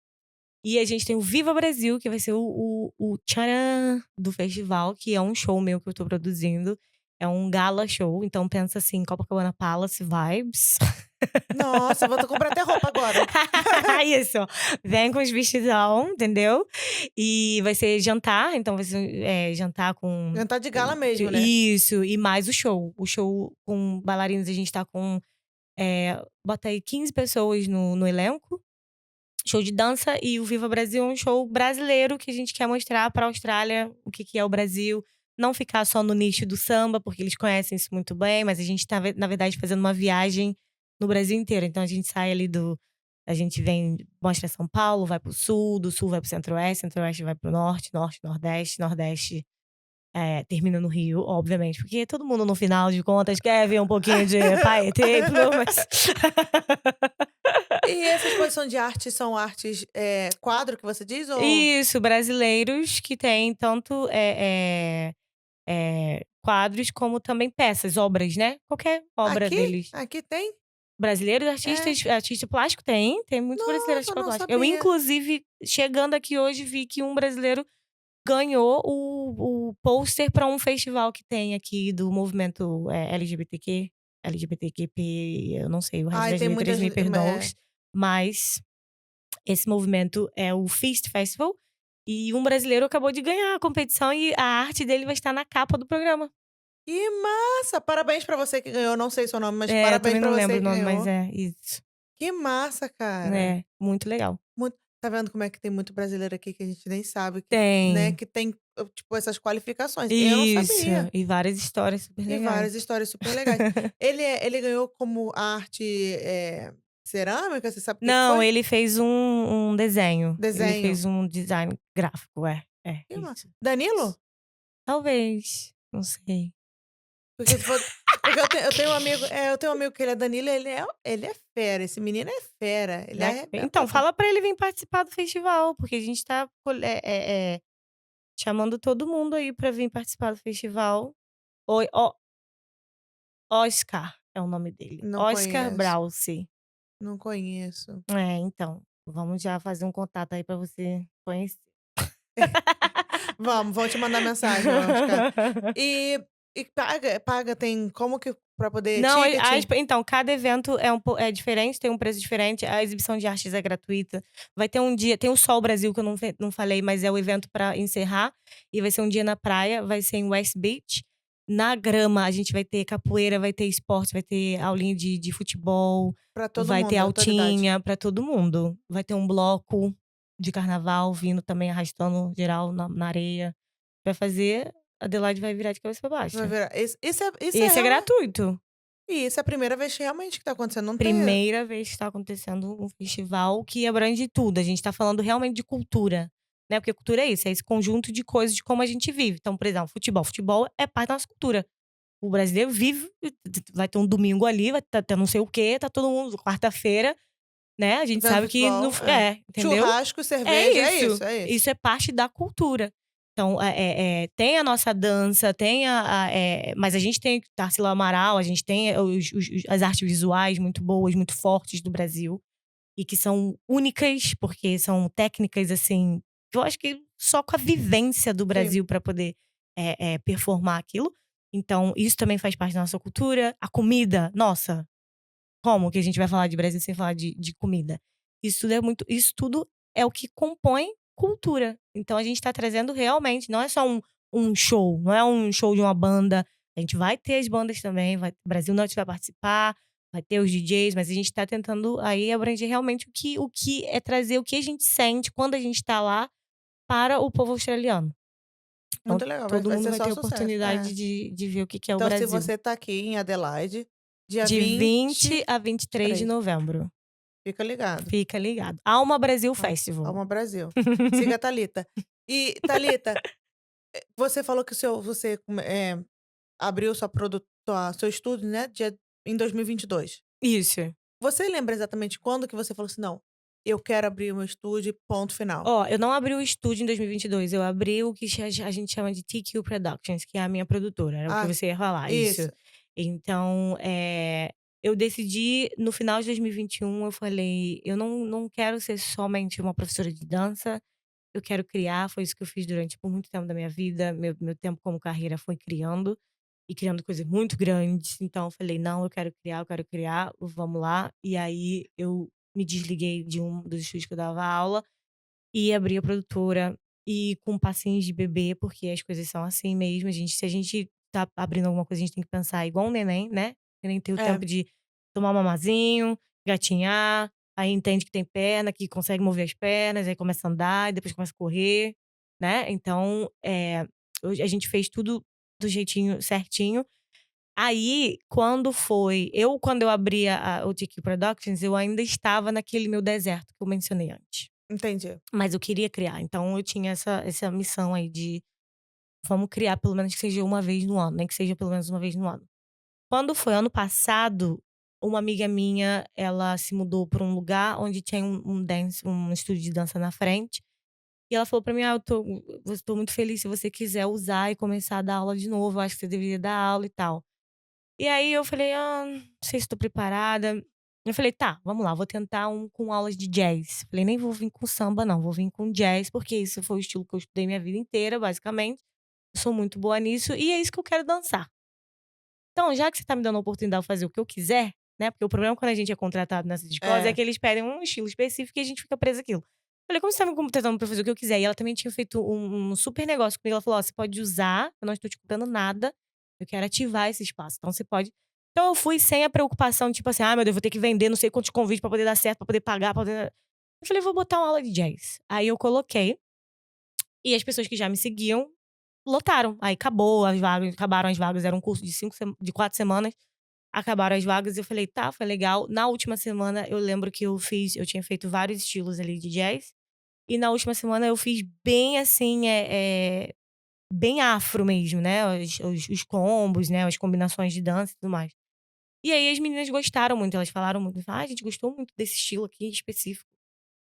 E a gente tem o Viva Brasil, que vai ser o tcharam do festival, que é um show meu que eu tô produzindo. É um gala show, então pensa assim, Copacabana Palace vibes. Nossa, eu vou ter que comprar até roupa agora. Isso, vem com os vestidão, entendeu? E vai ser jantar, então vai ser, jantar com Jantar de gala mesmo, né? isso, e mais o show. O show com bailarinos, a gente tá com, bota aí 15 pessoas no elenco. Show de dança e o Viva Brasil é um show brasileiro que a gente quer mostrar pra Austrália o que é o Brasil. Não ficar só no nicho do samba, porque eles conhecem isso muito bem, mas a gente tá, na verdade, fazendo uma viagem no Brasil inteiro. Então a gente sai ali a gente vem, mostra São Paulo, vai pro sul, do sul vai pro centro-oeste, centro-oeste vai pro norte, norte, nordeste, nordeste termina no Rio, obviamente, porque todo mundo, no final de contas, quer ver um pouquinho de Paetê, mas E essa exposição de arte são artes, quadro que você diz ou Isso, brasileiros que têm tanto, quadros como também peças, obras, né, qualquer obra aqui? deles. Aqui tem? Brasileiros, É. artista plástico tem muitos brasileiros Nossa, artista não plástico. Eu sabia. inclusive, chegando aqui hoje, vi que um brasileiro ganhou o pôster pra um festival que tem aqui do movimento, LGBTQP, eu não sei o resto Ai, das tem letras, muitas me perdoe, mas esse movimento é o Feast Festival, e um brasileiro acabou de ganhar a competição e a arte dele vai estar na capa do programa. que massa! Parabéns pra você que ganhou, não sei seu nome, mas Eu parabéns também pra não lembro você o que nome, mas ganhou. é isso. Que massa, cara. É, muito legal. Muito tá vendo como é que tem muito brasileiro aqui que a gente nem sabe que, né, Tem. que tem, tipo, essas qualificações. Eu não Isso, sabia. e várias histórias super E legais. várias histórias super legais. Ele ganhou como arte, cerâmica, você sabe o que que Não, foi? ele fez um desenho, ele Desenho. fez um design gráfico, é. É, Quem mais? isso. Danilo? Talvez, não sei. Porque se for porque eu tenho um amigo que ele é Danilo, ele é fera, esse menino é fera, ele Será que vem? arrebenta Então, com fala pra ele vir participar do festival, porque a gente tá chamando todo mundo aí pra vir participar do festival. Oi, Oscar é o nome dele, não Oscar conheço, Brauce. não conheço. É, então, vamos já fazer um contato aí pra você conhecer. Vou te mandar mensagem, Oscar. E paga tem como que pra poder Não, ticket? então, cada evento é diferente, tem um preço diferente. A exibição de artes é gratuita. Vai ter um dia, tem o Sol Brasil, que eu não falei, mas é o evento pra encerrar. E vai ser um dia na praia, vai ser em West Beach. Na grama, a gente vai ter capoeira, vai ter esporte, vai ter aulinha de futebol, Pra todo vai ter mundo, toda idade. altinha pra todo mundo. Vai ter um bloco de carnaval vindo também, arrastando geral na areia. Vai fazer, Adelaide vai virar de cabeça pra Vai baixo. virar isso é Esse é realmente gratuito. isso é a primeira vez que realmente que tá acontecendo, não tem Primeira vez que está acontecendo um festival que abrange tudo. A gente tá falando realmente de cultura, né, porque cultura é isso, é esse conjunto de coisas de como a gente vive. Então, por exemplo, futebol. Futebol é parte da nossa cultura. O brasileiro vive, vai ter um domingo ali, vai ter não sei o quê, tá todo mundo quarta-feira, né, a gente vendo sabe que futebol, é. entendeu? Churrasco, É cerveja, isso. é isso. Isso é parte da cultura. Então, tem a nossa dança, tem mas a gente tem Tarsila Amaral, a gente tem as artes visuais muito boas, muito fortes do Brasil. E que são únicas, porque são técnicas, assim, que eu acho que só com a vivência do Sim, Brasil para poder, performar aquilo. Então, isso também faz parte da nossa cultura. A comida, nossa, como que a gente vai falar de Brasil sem falar de comida? Isso tudo é o que compõe cultura. Então a gente tá trazendo realmente, não é só um show, não é um show de uma banda. A gente vai ter as bandas também, o Brasil Norte vai participar, vai ter os DJs, mas a gente tá tentando aí abranger realmente o que é trazer o que a gente sente quando a gente tá lá para o povo australiano. Então muito legal, vai todo vai mundo ser vai só ter sucesso. oportunidade É. de ver o que é o Então se Brasil. você tá aqui em Adelaide, dia De 20 20 a 23 de 3, novembro. fica ligado. Fica ligado. Alma Brasil Alma Festival. Brasil. Siga a Thalita. E Thalita, você falou que você abriu seu estúdio, né, em 2022. Isso. Você lembra exatamente quando que você falou assim: "Não, eu quero abrir o meu estúdio ponto final"? Ó, eu não abri o estúdio em 2022, eu abri o que a gente chama de TQ Productions, que é a minha produtora, era o que Ah, você ia falar, isso. isso. Então, eu decidi no final de 2021, eu falei: "Eu não quero ser somente uma professora de dança, eu quero criar", foi isso que eu fiz durante por muito tempo da minha vida, meu tempo como carreira foi criando, e criando coisas muito grandes, então eu falei: "Não, eu quero criar, vamos lá". E aí eu me desliguei de um dos estúdios que eu dava aula e abri a produtora, e com passinhos de bebê, porque as coisas são assim mesmo, se a gente tá abrindo alguma coisa, a gente tem que pensar igual um neném, né. O neném tem o tempo É, de tomar um mamazinho, gatinhar, aí entende que tem perna, que consegue mover as pernas, aí começa a andar e depois começa a correr, né. Então, hoje a gente fez tudo do jeitinho certinho. Aí, quando eu abri o Tiki Productions, eu ainda estava naquele meu deserto que eu mencionei antes. entendi. Mas eu queria criar, então eu tinha essa missão aí de vamos criar pelo menos que seja uma vez no ano, nem que seja pelo menos uma vez no ano. Quando foi ano passado, uma amiga minha, ela se mudou pra um lugar onde tinha um estúdio de dança na frente, e ela falou pra mim: "Ah, eu tô muito feliz se você quiser usar e começar a dar aula de novo, eu acho que você deveria dar aula e tal". E aí eu falei: "Ah, não sei se tô preparada". Eu falei: "Tá, vamos lá, vou tentar um com aulas de jazz". Falei: "Nem vou vir com samba não, vou vir com jazz, porque isso foi o estilo que eu estudei minha vida inteira, basicamente. Eu sou muito boa nisso e é isso que eu quero dançar. Então, já que você tá me dando a oportunidade de fazer o que eu quiser, né, porque o problema quando a gente é contratado nessas escolas é É, que eles pedem um estilo específico e a gente fica preso àquilo". Falei: "Como você tá me contratando pra fazer o que eu quiser?". E ela também tinha feito um super negócio comigo, ela falou: "Ó, você pode usar, eu não estou te cobrando nada, eu quero ativar esse espaço, então você pode". Então eu fui sem a preocupação, tipo assim: "Ai meu Deus, vou ter que vender não sei quantos convites pra poder dar certo, pra poder pagar, pra poder". Eu falei: "Vou botar uma aula de jazz". Aí eu coloquei, e as pessoas que já me seguiam lotaram. Aí acabaram as vagas, era um curso de 4 semanas. Acabaram as vagas e eu falei: "Tá, foi legal". Na última semana eu lembro que eu tinha feito vários estilos ali de jazz, E na última semana eu fiz bem assim, bem afro mesmo, né, os combos, né, as combinações de dança e tudo mais. E aí as meninas gostaram muito, elas falaram muito: "Ah, a gente gostou muito desse estilo aqui específico".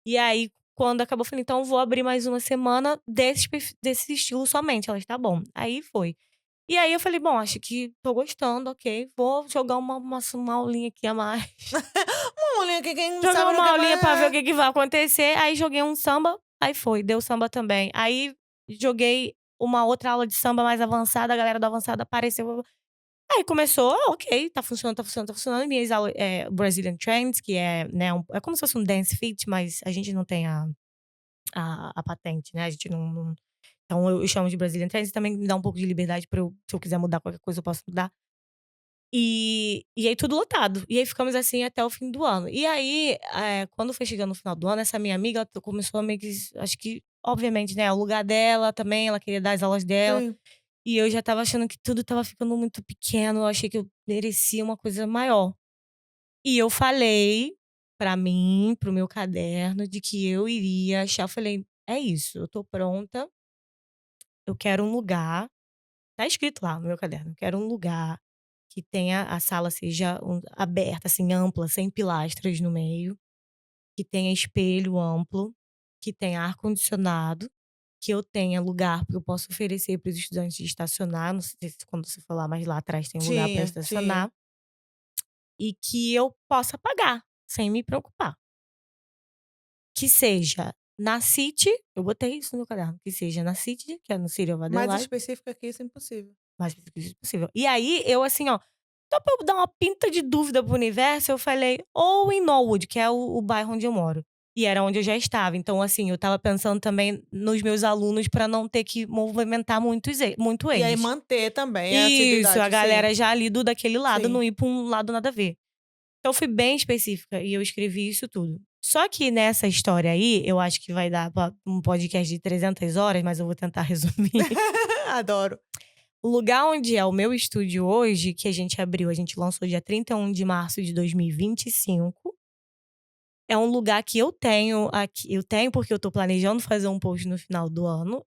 E aí, quando acabou, eu falei: "Então vou abrir mais uma semana desse estilo somente". Elas: "Tá bom". Aí foi. E aí eu falei: "Bom, acho que tô gostando, ok, vou jogar uma aulinha aqui a mais". Uma mulher que quem não Jogar sabe no uma que aulinha pra ver o vai. que que vai acontecer, aí joguei um samba, aí foi, deu samba também. Aí joguei uma outra aula de samba mais avançada, a galera do avançado apareceu, aí começou: "Ah, ok, tá funcionando, tá funcionando, tá funcionando". Minhas aulas, Brazilian Trends, que é, né, é como se fosse um dance fit, mas a gente não tem a patente, né, a gente não então eu chamo de Brazilian Trends e também me dá um pouco de liberdade pra eu, se eu quiser mudar qualquer coisa, eu posso mudar. E aí tudo lotado. E aí ficamos assim até o fim do ano. E aí, quando foi chegando no final do ano, essa minha amiga começou a meio que, acho que, obviamente, né, o lugar dela também, ela queria dar as aulas dela. Sim. E eu já estava achando que tudo estava ficando muito pequeno, eu achei que eu merecia uma coisa maior. E eu falei pra mim, para o meu caderno, de que eu iria achar, eu falei: "É isso, eu tô pronta, eu quero um lugar", tá escrito lá no meu caderno, "eu quero um lugar que tenha a sala seja aberta, assim, ampla, sem pilastras no meio, que tenha espelho amplo, que tenha ar-condicionado, que eu tenha lugar que eu possa oferecer para os estudantes de estacionar", não sei se quando você for lá, mas lá atrás tem lugar para Tinha, tinha. estacionar, "e que eu possa pagar, sem me preocupar. Que seja na City", eu botei isso no meu caderno, "que seja na City", que é no City of Mais Adelaide, específica que isso é impossível. mais específico possível. E aí eu, assim, ó, só pra eu dar uma pinta de dúvida para o universo, eu falei: "Ou em Norwood", que é o bairro onde eu moro. E era onde eu já estava. Então, assim, eu estava pensando também nos meus alunos pra não ter que movimentar muito E aí eles. manter também a Isso, a assiduidade, sim, galera já ali daquele lado, sim. não ir pra um lado nada a ver. Então eu fui bem específica e eu escrevi isso tudo. Só que nessa história aí, eu acho que vai dar pra um podcast de 300 horas, mas eu vou tentar resumir. Adoro. O lugar onde é o meu estúdio hoje, que a gente abriu, a gente lançou dia 31 de março de 2025. É um lugar que eu tenho, porque eu tô planejando fazer um post no final do ano.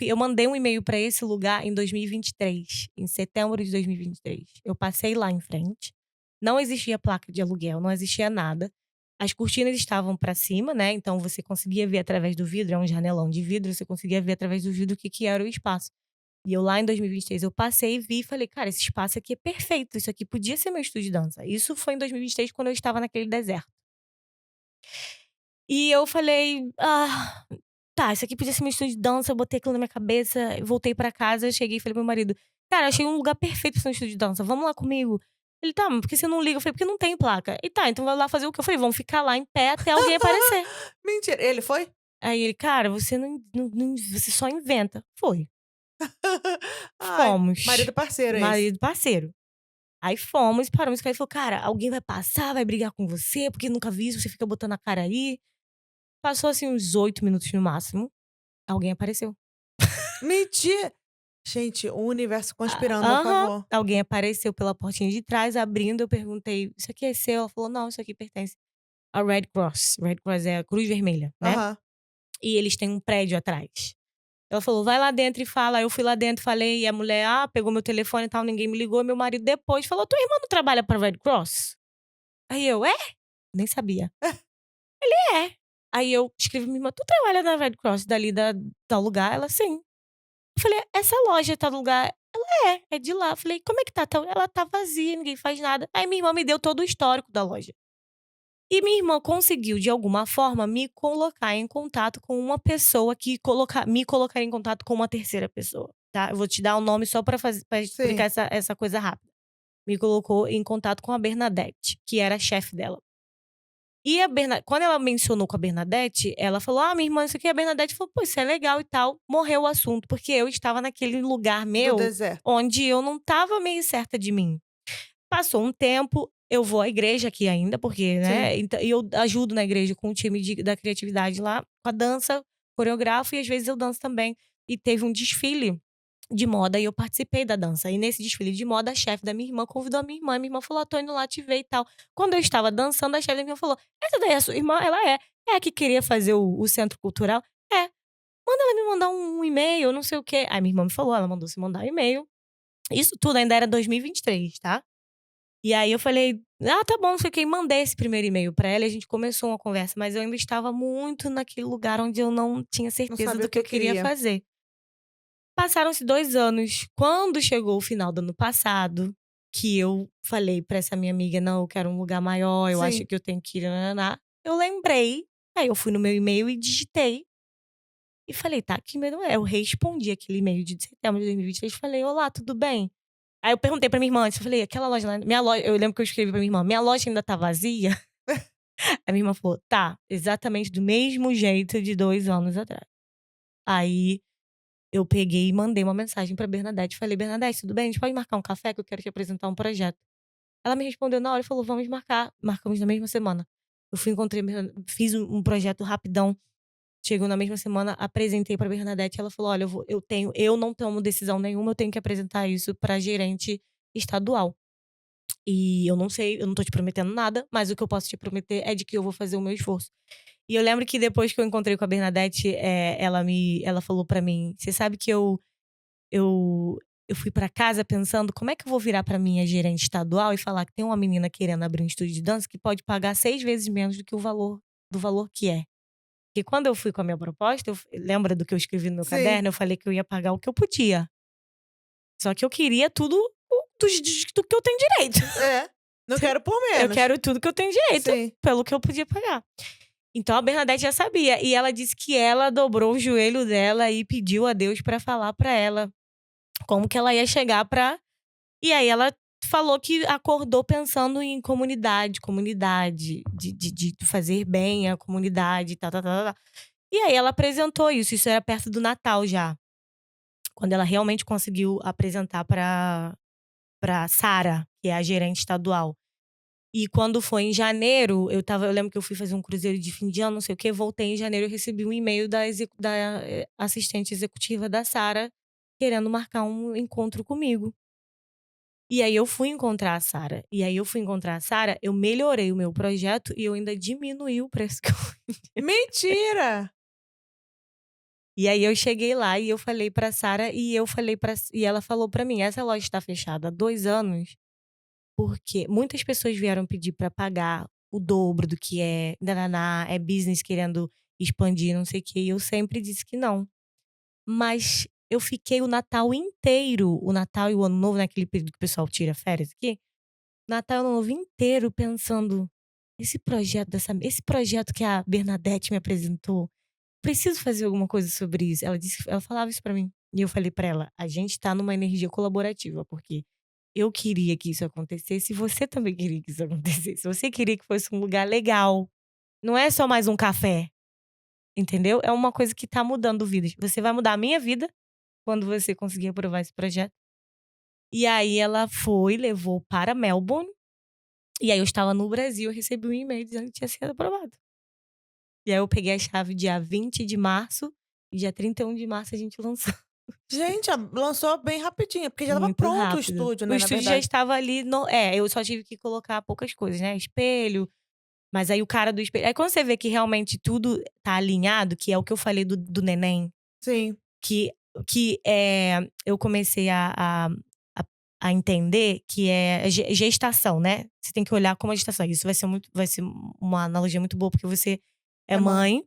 Eu mandei um e-mail pra esse lugar em 2023, em setembro de 2023. Eu passei lá em frente, não existia placa de aluguel, não existia nada. As cortinas estavam pra cima, né, então você conseguia ver através do vidro, é um janelão de vidro, você conseguia ver através do vidro o que que era o espaço. E eu lá em 2023 eu passei e vi e falei: "Cara, esse espaço aqui é perfeito, isso aqui podia ser meu estúdio de dança". Isso foi em 2023 quando eu estava naquele deserto. E eu falei: "Ah, tá, isso aqui podia ser meu estúdio de dança", eu botei aquilo na minha cabeça, eu voltei pra casa, cheguei e falei pro meu marido: "Cara, achei um lugar perfeito pra ser um estúdio de dança, vamos lá comigo?". Ele: "Tá, mas por que você não liga?". Eu falei: "Porque não tem placa". E "Tá, então vai lá fazer o quê?". Eu falei: "Vamos ficar lá em pé até alguém aparecer". Mentira, ele foi? Aí ele: "Cara, você não você só inventa". Foi. Ai, Fomos. marido parceiro esse. Marido parceiro. Aí fomos, paramos, esse cara falou: "Cara, alguém vai passar, vai brigar com você, porque nunca vi isso, você fica botando a cara aí". Passou, assim, uns 8 minutos no máximo, alguém apareceu. Mentira! Gente, o universo conspirando a Aham. favor. Alguém apareceu pela portinha de trás, abrindo, eu perguntei: "Isso aqui é seu?". Ela falou: "Não, isso aqui pertence à Red Cross". Red Cross é a Cruz Vermelha, né, Aham. e eles têm um prédio atrás. Ela falou: "Vai lá dentro e fala". Aí eu fui lá dentro, falei, e a mulher, pegou meu telefone e tal, ninguém me ligou. Meu marido depois falou: "Tua irmã não trabalha pra Red Cross?". Aí eu: "É?". Nem sabia. "É". Aí eu escrevi pra minha irmã: "Tu trabalha na Red Cross dali da tal lugar?". Ela: "Sim". Eu falei: "Essa loja tá no lugar?". Ela: "É, é de lá". Eu falei: "Como é que tá?". Ela: "Tá vazia, ninguém faz nada". Aí minha irmã me deu todo o histórico da loja. E minha irmã conseguiu, de alguma forma, me colocar em contato com uma pessoa que me colocaria em contato com uma terceira pessoa, tá. Eu vou te dar o nome só pra explicar Sim. essa coisa rápida. Me colocou em contato com a Bernadette, que era a chefe dela. E quando ela mencionou com a Bernadette, ela falou: "Ah, minha irmã, isso aqui". A Bernadette falou: "Pô, isso é legal e tal". Morreu o assunto, porque eu estava naquele lugar Do meu, deserto. onde eu não estava meio certa de mim. Passou um tempo, eu vou à igreja aqui ainda, porque, Sim. né, e eu ajudo na igreja com o time da criatividade lá, com a dança, coreografo e às vezes eu danço também. E teve um desfile de moda e eu participei da dança. E nesse desfile de moda, a chefe da minha irmã convidou a minha irmã falou: "Ah, tô indo lá te ver e tal". Quando eu estava dançando, a chefe da minha irmã falou: "Essa daí é a sua irmã?" Ela é. "É a que queria fazer o centro cultural?" "É. Manda ela me mandar um e-mail, não sei o quê". Aí minha irmã me falou, ela mandou você mandar um e-mail. Isso tudo ainda era 2023, tá. E aí eu falei: "Ah, tá bom, não sei o quê", e mandei esse primeiro e-mail pra ela e a gente começou uma conversa, mas eu ainda estava muito naquele lugar onde eu não tinha Não certeza sabia do o que que eu queria queria. fazer. Passaram-se 2 anos, quando chegou o final do ano passado, que eu falei pra essa minha amiga: "Não, eu quero um lugar maior, eu acho Sim. que eu tenho que ir nã eu lembrei, aí eu fui no meu e-mail e digitei, e falei: "Tá aqui meu e-mail". Eu respondi aquele e-mail de setembro de 2023 e falei: "Olá, tudo bem?". Aí eu perguntei pra minha irmã antes, eu falei: "Aquela loja lá minha loja", eu lembro que eu escrevi pra minha irmã: "Minha loja ainda tá vazia?". A minha irmã falou: "Tá, exatamente do mesmo jeito de 2 anos atrás". Aí eu peguei e mandei uma mensagem pra Bernadette, falei: "Bernadette, tudo bem? A gente pode marcar um café que eu quero te apresentar um projeto". Ela me respondeu na hora e falou: "Vamos marcar". Marcamos na mesma semana. Eu fui encontrei a fiz um projeto rapidão, chegou na mesma semana, apresentei pra Bernadette, ela falou: "Olha, eu não tomo decisão nenhuma, eu tenho que apresentar isso pra gerente estadual. E eu não sei, eu não tô te prometendo nada, mas o que eu posso te prometer é de que eu vou fazer o meu esforço". E eu lembro que depois que eu encontrei com a Bernadette, ela falou pra mim: "Você sabe que eu eu fui pra casa pensando como é que eu vou virar pra minha gerente estadual e falar que tem uma menina querendo abrir um estúdio de dança que pode pagar 6 vezes menos do que o valor que é". Porque quando eu fui com a minha proposta, lembra do que eu escrevi no meu Sim. caderno? Eu falei que eu ia pagar o que eu podia. Só que eu queria tudo do que eu tenho direito. É. Não quero por Eu menos. quero tudo que eu tenho direito, Sim. pelo que eu podia pagar. Então a Bernadette já sabia, e ela disse que ela dobrou o joelho dela e pediu a Deus pra falar pra ela como que ela ia chegar pra e aí ela falou que acordou pensando em comunidade, de fazer bem à comunidade, tá. E aí ela apresentou isso era perto do Natal já, quando ela realmente conseguiu apresentar pra Sara, que é a gerente estadual. E quando foi em janeiro, eu lembro que eu fui fazer um cruzeiro de fim de ano, não sei o quê, voltei em janeiro, eu recebi um e-mail da assistente executiva da Sara, querendo marcar um encontro comigo. E aí eu fui encontrar a Sara. E aí eu fui encontrar a Sara, eu melhorei o meu projeto e eu ainda diminuí o preço que eu Mentira! E aí eu cheguei lá e eu falei pra Sara e eu falei para e ela falou pra mim: "Essa loja está fechada há 2 anos, porque muitas pessoas vieram pedir pra pagar o dobro do que é, nã é business querendo expandir, não sei o quê", e eu sempre disse que não. Mas eu fiquei o Natal inteiro, o Natal e o Ano Novo, naquele período que o pessoal tira férias aqui, Natal e Ano Novo inteiro pensando: esse projeto que a Bernadette me apresentou, preciso fazer alguma coisa sobre isso". Ela falava isso pra mim. E eu falei pra ela: "A gente tá numa energia colaborativa, porque eu queria que isso acontecesse e você também queria que isso acontecesse. Você queria que fosse um lugar legal, não é só mais um café, entendeu? É uma coisa que tá mudando vidas. Você vai mudar a minha vida quando você conseguir aprovar esse projeto". E aí ela foi, levou para Melbourne, e aí eu estava no Brasil, eu recebi um e-mail dizendo que tinha sido aprovado. E aí eu peguei a chave dia 20 de março, e dia 31 de março a gente lançou. Gente, lançou bem rapidinho, porque já estava Muito pronto o rápido. estúdio, O né, na estúdio já verdade. estava ali eu só tive que colocar poucas coisas, né, espelho, mas aí o cara do espelho aí quando você vê que realmente tudo tá alinhado, que é o que eu falei do neném, Sim, que eu comecei a a entender que é gestação, né, você tem que olhar como a gestação. Isso vai ser uma analogia muito boa, porque você é é mãe. mãe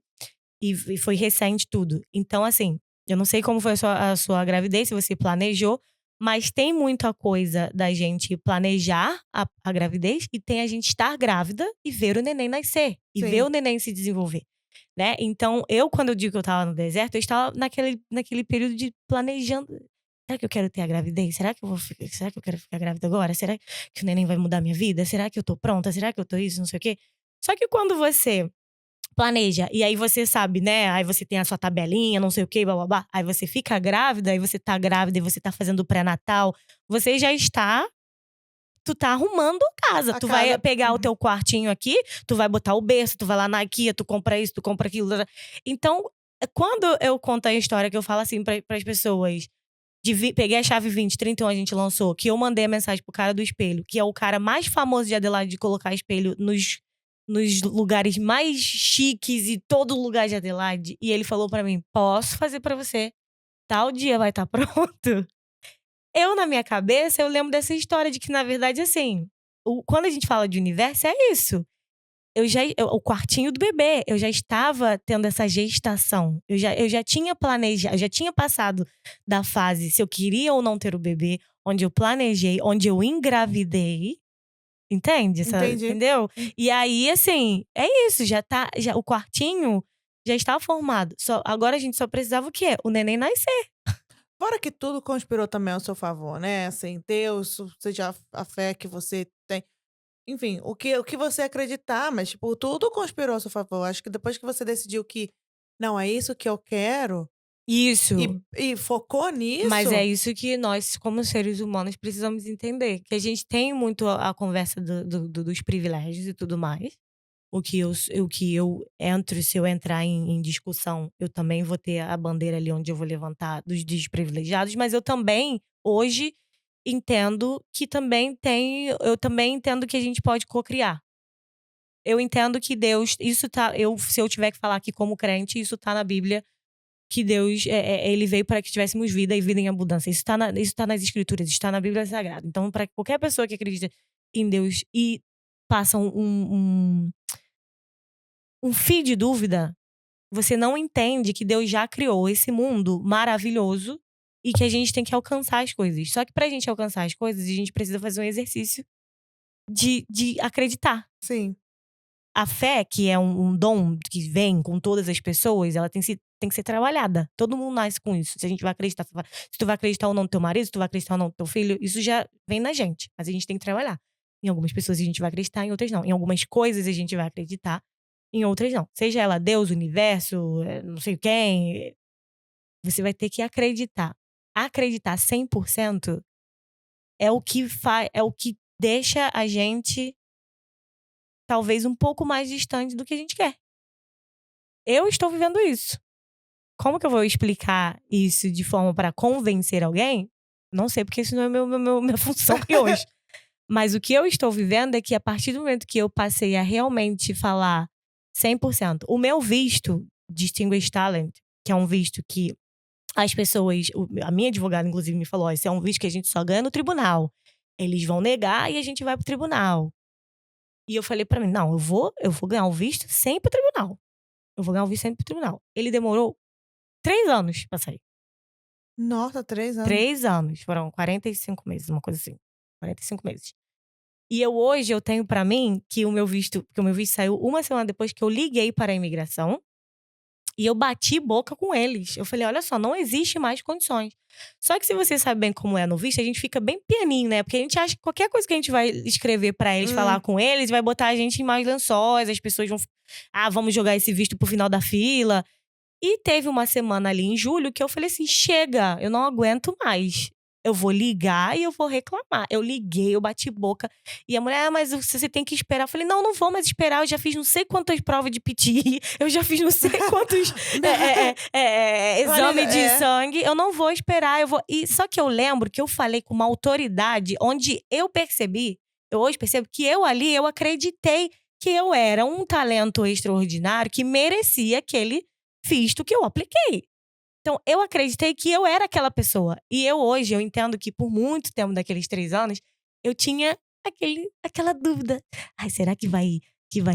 e foi recente tudo. Então, assim, eu não sei como foi a sua gravidez, se você planejou, mas tem muita coisa da gente planejar a gravidez e tem a gente estar grávida e ver o neném nascer, e ver Sim. o neném se desenvolver, né. Então quando eu digo que eu estava no deserto, eu estava naquele período de planejando: "Será que eu quero ter a gravidez? Será que eu quero ficar grávida agora? Será que o neném vai mudar minha vida? Será que eu tô pronta? Será que eu tô isso, não sei o quê?". Só que quando você planeja, e aí você sabe, né, aí você tem a sua tabelinha, não sei o quê, blá-blá-blá, aí você fica grávida, aí você tá grávida e você tá fazendo o pré-natal, você já está tu tá arrumando casa, A tu vai casa. pegar o Uhum. teu quartinho aqui, tu vai botar o berço, tu vai lá na IKEA, tu compra isso, tu compra aquilo. Então, quando eu conto a história que eu falo assim para as pessoas Peguei a chave 20, 31 a gente lançou, que eu mandei a mensagem pro cara do espelho, que é o cara mais famoso de Adelaide de colocar espelho nos lugares mais chiques e todo lugar de Adelaide. E ele falou pra mim, posso fazer pra você. Tal dia vai estar pronto. Eu, na minha cabeça, eu lembro dessa história de que, na verdade, assim, quando a gente fala de universo, é isso. O quartinho do bebê, eu já estava tendo essa gestação. Eu já tinha planejado, eu já tinha passado da fase se eu queria ou não ter o bebê, onde eu planejei, onde eu engravidei. Entende? Entendi. Entendeu? E aí, assim, é isso, o quartinho já estava formado. Agora a gente só precisava o quê? O neném nascer. Fora que tudo conspirou também ao seu favor, né, assim, Deus, seja a fé que você tem, enfim, o que você acreditar, mas, tipo, tudo conspirou ao seu favor. Acho que depois que você decidiu que: "Não, é isso que eu quero", Isso. e focou Mas é nisso. isso que nós, como seres humanos, precisamos entender. Que a gente tem muito a conversa dos privilégios e tudo mais. O que eu entro, se eu entrar em discussão, eu também vou ter a bandeira ali onde eu vou levantar dos desprivilegiados, mas eu também, hoje, entendo que também tem. Eu também entendo que a gente pode cocriar. Eu entendo que Deus, isso tá. Se eu tiver que falar aqui como crente, isso tá na Bíblia, que Deus, ele veio para que tivéssemos vida e vida em abundância. Isso tá nas Escrituras, isso tá na Bíblia Sagrada. Então, para qualquer pessoa que acredita em Deus e passa um fio de dúvida, você não entende que Deus já criou esse mundo maravilhoso e que a gente tem que alcançar as coisas. Só que pra gente alcançar as coisas, a gente precisa fazer um exercício de acreditar. Sim. A fé, que é um dom que vem com todas as pessoas, ela tem que ser trabalhada. Todo mundo nasce com isso. Se a gente vai acreditar, se tu vai acreditar ou não no teu marido, se tu vai acreditar ou não no teu filho, isso já vem na gente. Mas a gente tem que trabalhar. Em algumas pessoas a gente vai acreditar, em outras não. Em algumas coisas a gente vai acreditar, em outras não. Seja ela Deus, universo, não sei quem, você vai ter que acreditar. Acreditar 100% é o que deixa a gente talvez um pouco mais distante do que a gente quer. Eu estou vivendo isso. Como que eu vou explicar isso de forma para convencer alguém? Não sei, porque isso não é minha função aqui hoje. Mas o que eu estou vivendo é que a partir do momento que eu passei a realmente falar 100%, o meu visto, Distinguished Talent, que é um visto que as pessoas, a minha advogada inclusive me falou, esse é um visto que a gente só ganha no tribunal. Eles vão negar e a gente vai pro tribunal. E eu falei pra mim, não, eu vou ganhar o visto sem ir pro tribunal. Eu vou ganhar o visto sem ir pro tribunal. Ele demorou 3 anos pra sair. Nossa, 3 anos. 3 anos, foram 45 meses, uma coisa assim, 45 meses. E hoje eu tenho pra mim que o meu visto saiu uma semana depois que eu liguei para a imigração, e eu bati boca com eles. Eu falei: "Olha só, não existe mais condições". Só que se você sabe bem como é no visto, a gente fica bem pianinho, né, porque a gente acha que qualquer coisa que a gente vai escrever pra eles, falar com eles, vai botar a gente em maus lençóis, as pessoas vão vamos jogar esse visto pro final da fila. E teve uma semana ali em julho que eu falei assim: "Chega, eu não aguento mais. Eu vou ligar e eu vou reclamar". Eu liguei, eu bati boca. E a mulher: mas você tem que esperar". Eu falei: "Não, não vou mais esperar. Eu já fiz não sei quantas provas de PT, eu já fiz não sei quantos exame de sangue. Eu não vou esperar, eu vou". Só que eu lembro que eu falei com uma autoridade onde eu hoje percebo que eu acreditei que eu era um talento extraordinário que merecia aquele visto que eu apliquei. Então, eu acreditei que eu era aquela pessoa. E hoje, eu entendo que por muito tempo daqueles 3 anos, eu tinha aquela dúvida. Ai, será que vai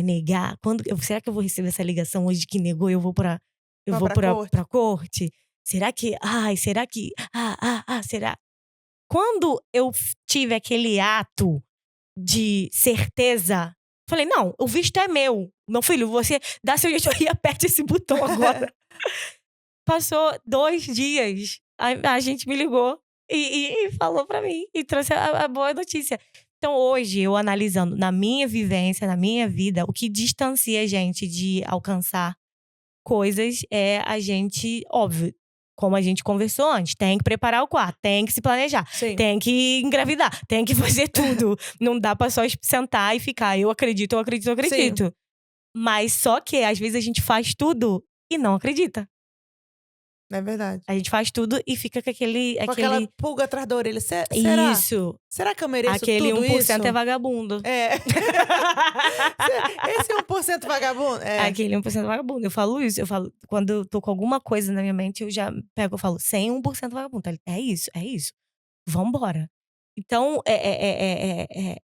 negar? Será que eu vou receber essa ligação hoje que negou e eu Vai vou pra corte. pra corte? Será que, será? Quando eu tive aquele ato de certeza, falei: "Não, o visto é meu. Meu filho, você dá seu jeito aí e aperte esse botão agora". Passou 2 dias, a gente me ligou e falou pra mim, e trouxe a boa notícia. Então hoje, eu analisando na minha vivência, na minha vida, o que distancia a gente de alcançar coisas é a gente, óbvio, como a gente conversou antes, tem que preparar o quarto, tem que se planejar, Sim. tem que engravidar, tem que fazer tudo. Não dá pra só sentar e ficar: "Eu acredito, eu acredito, eu Sim. acredito". Mas só que às vezes a gente faz tudo e não acredita. É verdade. A gente faz tudo e fica com Com aquela pulga atrás da orelha. Será? Isso, Será que eu mereço aquele tudo 1% é isso? vagabundo. É. Esse 1% vagabundo? É. Aquele 1% vagabundo. Eu falo isso, eu falo quando eu tô com alguma coisa na minha mente, eu já pego, eu falo: "Sem 1% vagabundo". Aí ele: é isso, vambora". Então, é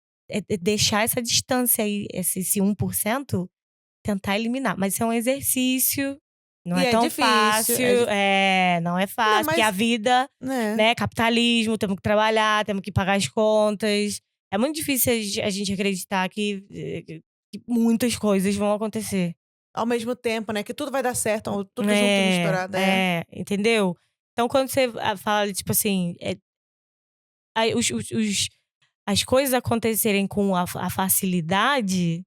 deixar essa distância aí, esse 1%, tentar eliminar. Mas isso é um exercício, não E é é tão difícil. fácil. Não é Não, fácil, porque a mas. vida, Né? né, capitalismo, temos que trabalhar, temos que pagar as contas. É muito difícil a gente acreditar que muitas coisas vão acontecer. Ao mesmo tempo, né? Que tudo vai dar certo, ou tudo junto e É, misturado. É. entendeu? Então quando você fala, tipo assim, aí as coisas acontecerem com a facilidade,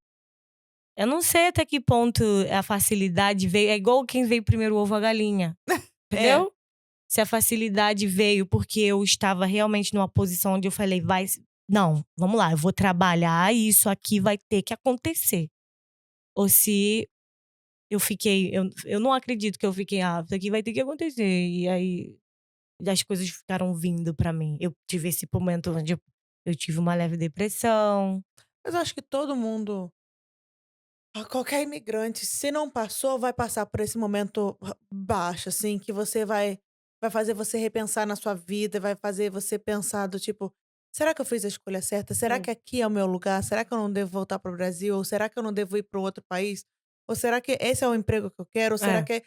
eu não sei até que ponto a facilidade veio, é igual quem veio primeiro o ovo ou a galinha, É. entendeu? Se a facilidade veio porque eu estava realmente numa posição onde eu falei: "Vai, não, vamos lá, eu vou trabalhar e isso aqui vai ter que acontecer". Ou se eu não acredito que eu fiquei: "Ah, isso aqui vai ter que acontecer", e aí as coisas ficaram vindo pra mim. Eu tive esse momento onde eu tive uma leve depressão. Mas eu acho que todo mundo, qualquer imigrante, se não passou, vai passar por esse momento baixo, assim, que você vai fazer você repensar na sua vida, vai fazer você pensar do tipo: será que eu fiz a escolha certa? Será Hum. que aqui é o meu lugar? Será que eu não devo voltar para o Brasil? Ou será que eu não devo ir para outro país? Ou será que esse é o emprego que eu quero? Ou será É. que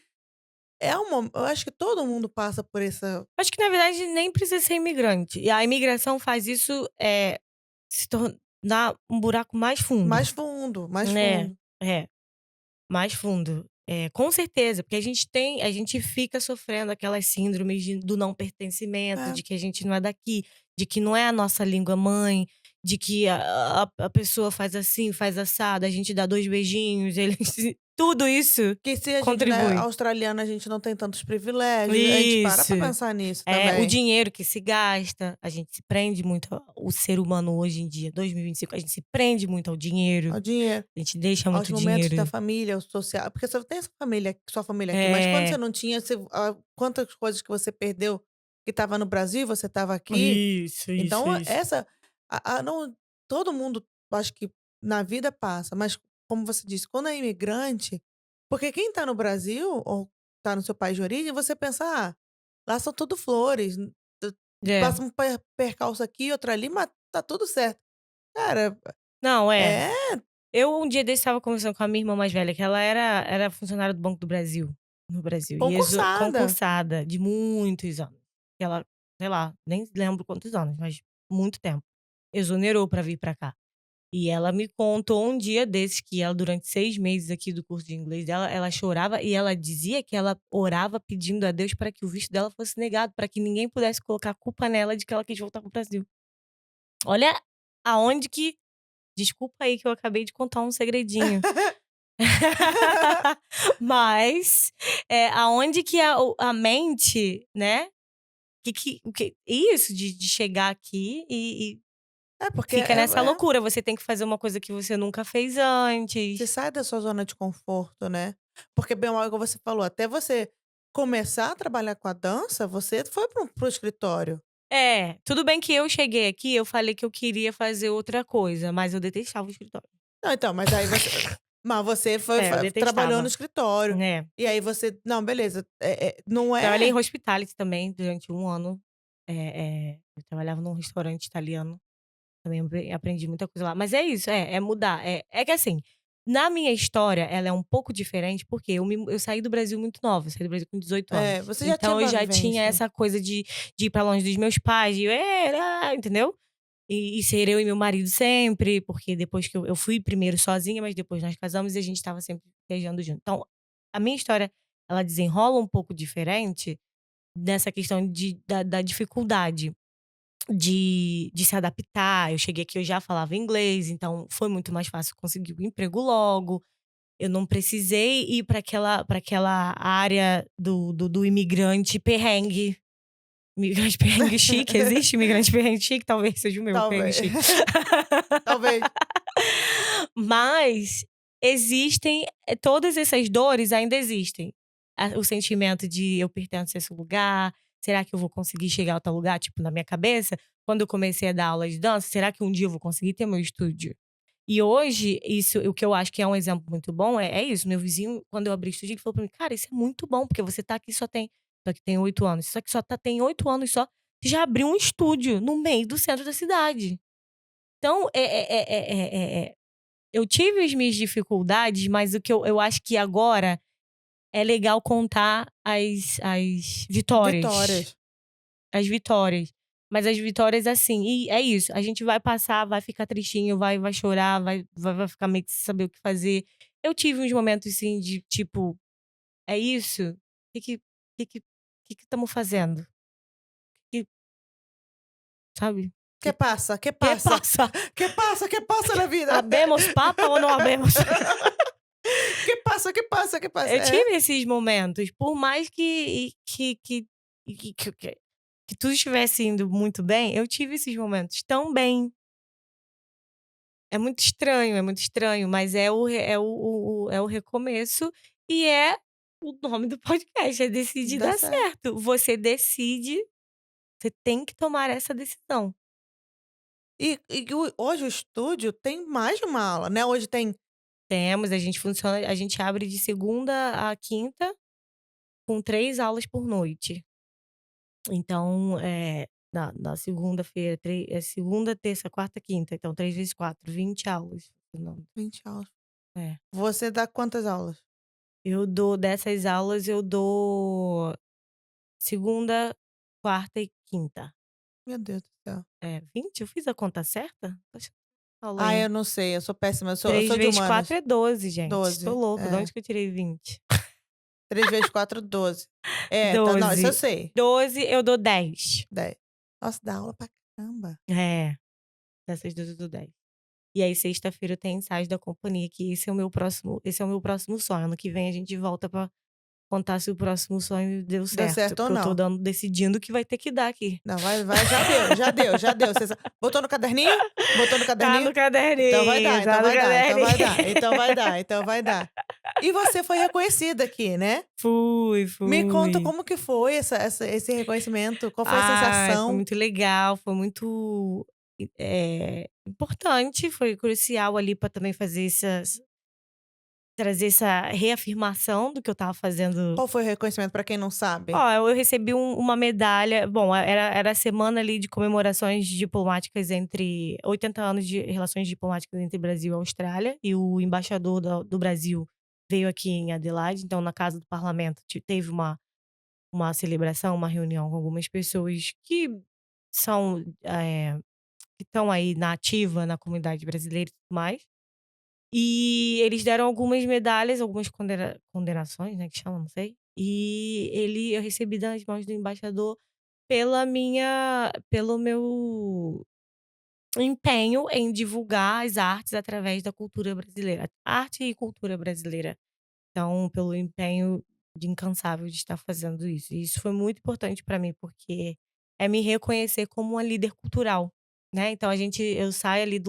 eu acho que todo mundo passa por essa Acho que na verdade nem precisa ser imigrante. E a imigração faz isso, se tornar um buraco mais fundo, mais fundo, mais né. fundo. É. Mais fundo. Com certeza, porque a gente fica sofrendo aquelas síndromes do não pertencimento, É. de que a gente não é daqui, de que não é a nossa língua mãe, de que a pessoa faz assim, faz assado, a gente dá 2 beijinhos, eles tudo isso Que se a gente não é contribui. australiano, a gente não tem tantos privilégios, a gente para Isso. pra pensar nisso O também. dinheiro que se gasta, a gente se prende muito o ser humano hoje em dia, 2025, a gente se prende muito ao dinheiro, Ao dinheiro, a gente deixa aos muito momentos da dinheiro. família, o social, porque você tem sua família aqui, mas quando você É. não tinha, quantas coisas que você perdeu que estava no Brasil, você estava aqui. Isso, isso, Então isso. essa não todo mundo, acho que na vida passa, mas como você disse, quando é imigrante, porque quem tá no Brasil ou tá no seu país de origem, você pensa: "Ah, lá são tudo flores, É. passa um percalço aqui, outro ali, mas tá tudo certo". Cara, Não, é. é Eu um dia desse estava conversando com a minha irmã mais velha, que ela era funcionária do Banco do Brasil, no Brasil, e concursada. concursada de muitos anos. Ela, sei lá, nem lembro quantos anos, mas muito tempo. Exonerou pra vir pra cá. E ela me contou um dia desses que ela, durante 6 meses aqui do curso de inglês dela, ela chorava e ela dizia que ela orava pedindo a Deus para que o visto dela fosse negado, para que ninguém pudesse colocar a culpa nela de que ela quis voltar para o Brasil. Olha aonde que, desculpa aí que eu acabei de contar um segredinho. Mas, aonde que a mente, né, o que isso de chegar aqui e É, porque fica nessa loucura, você tem que fazer uma coisa que você nunca fez você antes. sai da sua zona de conforto, né. Porque bem ou mal, igual você falou, até você começar a trabalhar com a dança, você foi para o escritório. Tudo bem que eu cheguei aqui, eu falei que eu queria fazer outra coisa, mas eu detestava o escritório. Não, então, mas você foi Eu trabalhou no detestava. escritório, É. e aí você não, beleza, não Trabalhei em é hospitality também durante 1 ano. Eu trabalhava num restaurante italiano. Também aprendi muita coisa lá. Mas é isso, é mudar. É que assim, na minha história, ela é um pouco diferente, porque eu saí do Brasil muito nova, eu saí do Brasil com 18 anos. você já tinha Então eu uma já tinha vivência. essa coisa de ir pra longe dos meus pais, entendeu? E ser eu e meu marido sempre, porque depois que eu fui primeiro sozinha, mas depois nós casamos e a gente estava sempre viajando junto. Então, a minha história, ela desenrola um pouco diferente nessa questão da dificuldade de se adaptar. Eu cheguei aqui, eu já falava inglês, então foi muito mais fácil conseguir o emprego logo. Eu não precisei ir para aquela área do imigrante perrengue. Imigrante perrengue chique, existe imigrante perrengue chique? Talvez seja o meu perrengue Talvez. chique. Talvez. Mas existem, todas essas dores ainda existem. o sentimento de eu pertenço a esse lugar? Será que eu vou conseguir chegar a tal lugar? Tipo, na minha cabeça, quando eu comecei a dar aula de dança, será que um dia eu vou conseguir ter meu estúdio? E hoje, isso, o que eu acho que é um exemplo muito bom é isso. Meu vizinho, quando eu abri o estúdio, ele falou pra mim: "Cara, isso é muito bom, porque você tá aqui só tem, só que tem 8 anos. Só que tem 8 anos só, já abriu um estúdio no meio do centro da cidade". Então, eu tive as minhas dificuldades, mas o que eu acho que agora é legal contar as vitórias. Vitórias. As vitórias. Mas as vitórias, assim, e é isso, a gente vai passar, vai ficar tristinho, vai chorar, vai ficar meio que sem saber o que fazer. Eu tive uns momentos, assim, de tipo: "É isso? Que estamos fazendo? Que", sabe? Que passa? Que Que passa? passa? Que passa? Que passa na vida? Habemos papa ou não habemos? Que passa? Que passa? Que passa? Eu É. tive esses momentos, por mais que tudo estivesse indo muito bem, eu tive esses momentos também. É muito estranho, mas é o re é o recomeço e é o nome do podcast, é Decidir Dá Dar certo. Certo. Você decide, você tem que tomar essa decisão. Hoje o estúdio tem mais de uma aula, né, hoje tem Temos, a gente abre de segunda a quinta, com 3 aulas por noite. Então, na segunda-feira, segunda, terça, quarta, quinta, então 3 vezes 4, 20 aulas. Não, 20 aulas. é. Você dá quantas aulas? Dessas aulas eu dou segunda, quarta e quinta. Meu Deus do céu. 20? Eu fiz a conta certa? Acho que fala Ah, aí. eu não sei, eu sou péssima, eu 3 sou de vezes 4 humanas. é 12, gente. Tô 12, louca, de é. onde que eu tirei 20? 3 vezes 4, 12. É, tá, não, isso eu 12. sei. 12 eu dou 10. 10. Nossa, dá aula pra caramba. É, dessas 12 eu dou 10. E aí sexta-feira tem ensaios da companhia, que esse é o meu próximo sonho. Ano que vem a gente volta pra contar se o próximo sonho deu Deu certo, certo ou porque eu tô não. decidindo que vai ter que dar aqui. Não, vai, já deu, já deu, já deu. Você botou no caderninho? Botou no Tá no caderninho? Então vai caderninho, dar, então tá no vai dar, então caderninho. vai dar, então vai dar, então vai dar. E você foi reconhecida aqui, né? Fui, Me conta fui. como que foi esse reconhecimento, qual foi a Ai, foi sensação? muito legal, foi muito, importante, foi crucial ali pra também trazer essa reafirmação do que eu estava fazendo. Qual foi o reconhecimento pra quem não sabe? Ó, eu recebi uma medalha, bom, era a semana ali de comemorações diplomáticas entre 80 anos de relações diplomáticas entre Brasil e Austrália, e o embaixador do Brasil veio aqui em Adelaide, então na casa do parlamento teve uma celebração, uma reunião com algumas pessoas que são, que estão aí na ativa na comunidade brasileira e tudo mais. E eles deram algumas medalhas, algumas condenações, né, que chama, não sei. E eu recebi das mãos do embaixador pelo meu empenho em divulgar as artes através da cultura brasileira, arte e cultura brasileira. Então, pelo empenho incansável de estar fazendo isso. E isso foi muito importante para mim, porque é me reconhecer como uma líder cultural, né. Então eu saio ali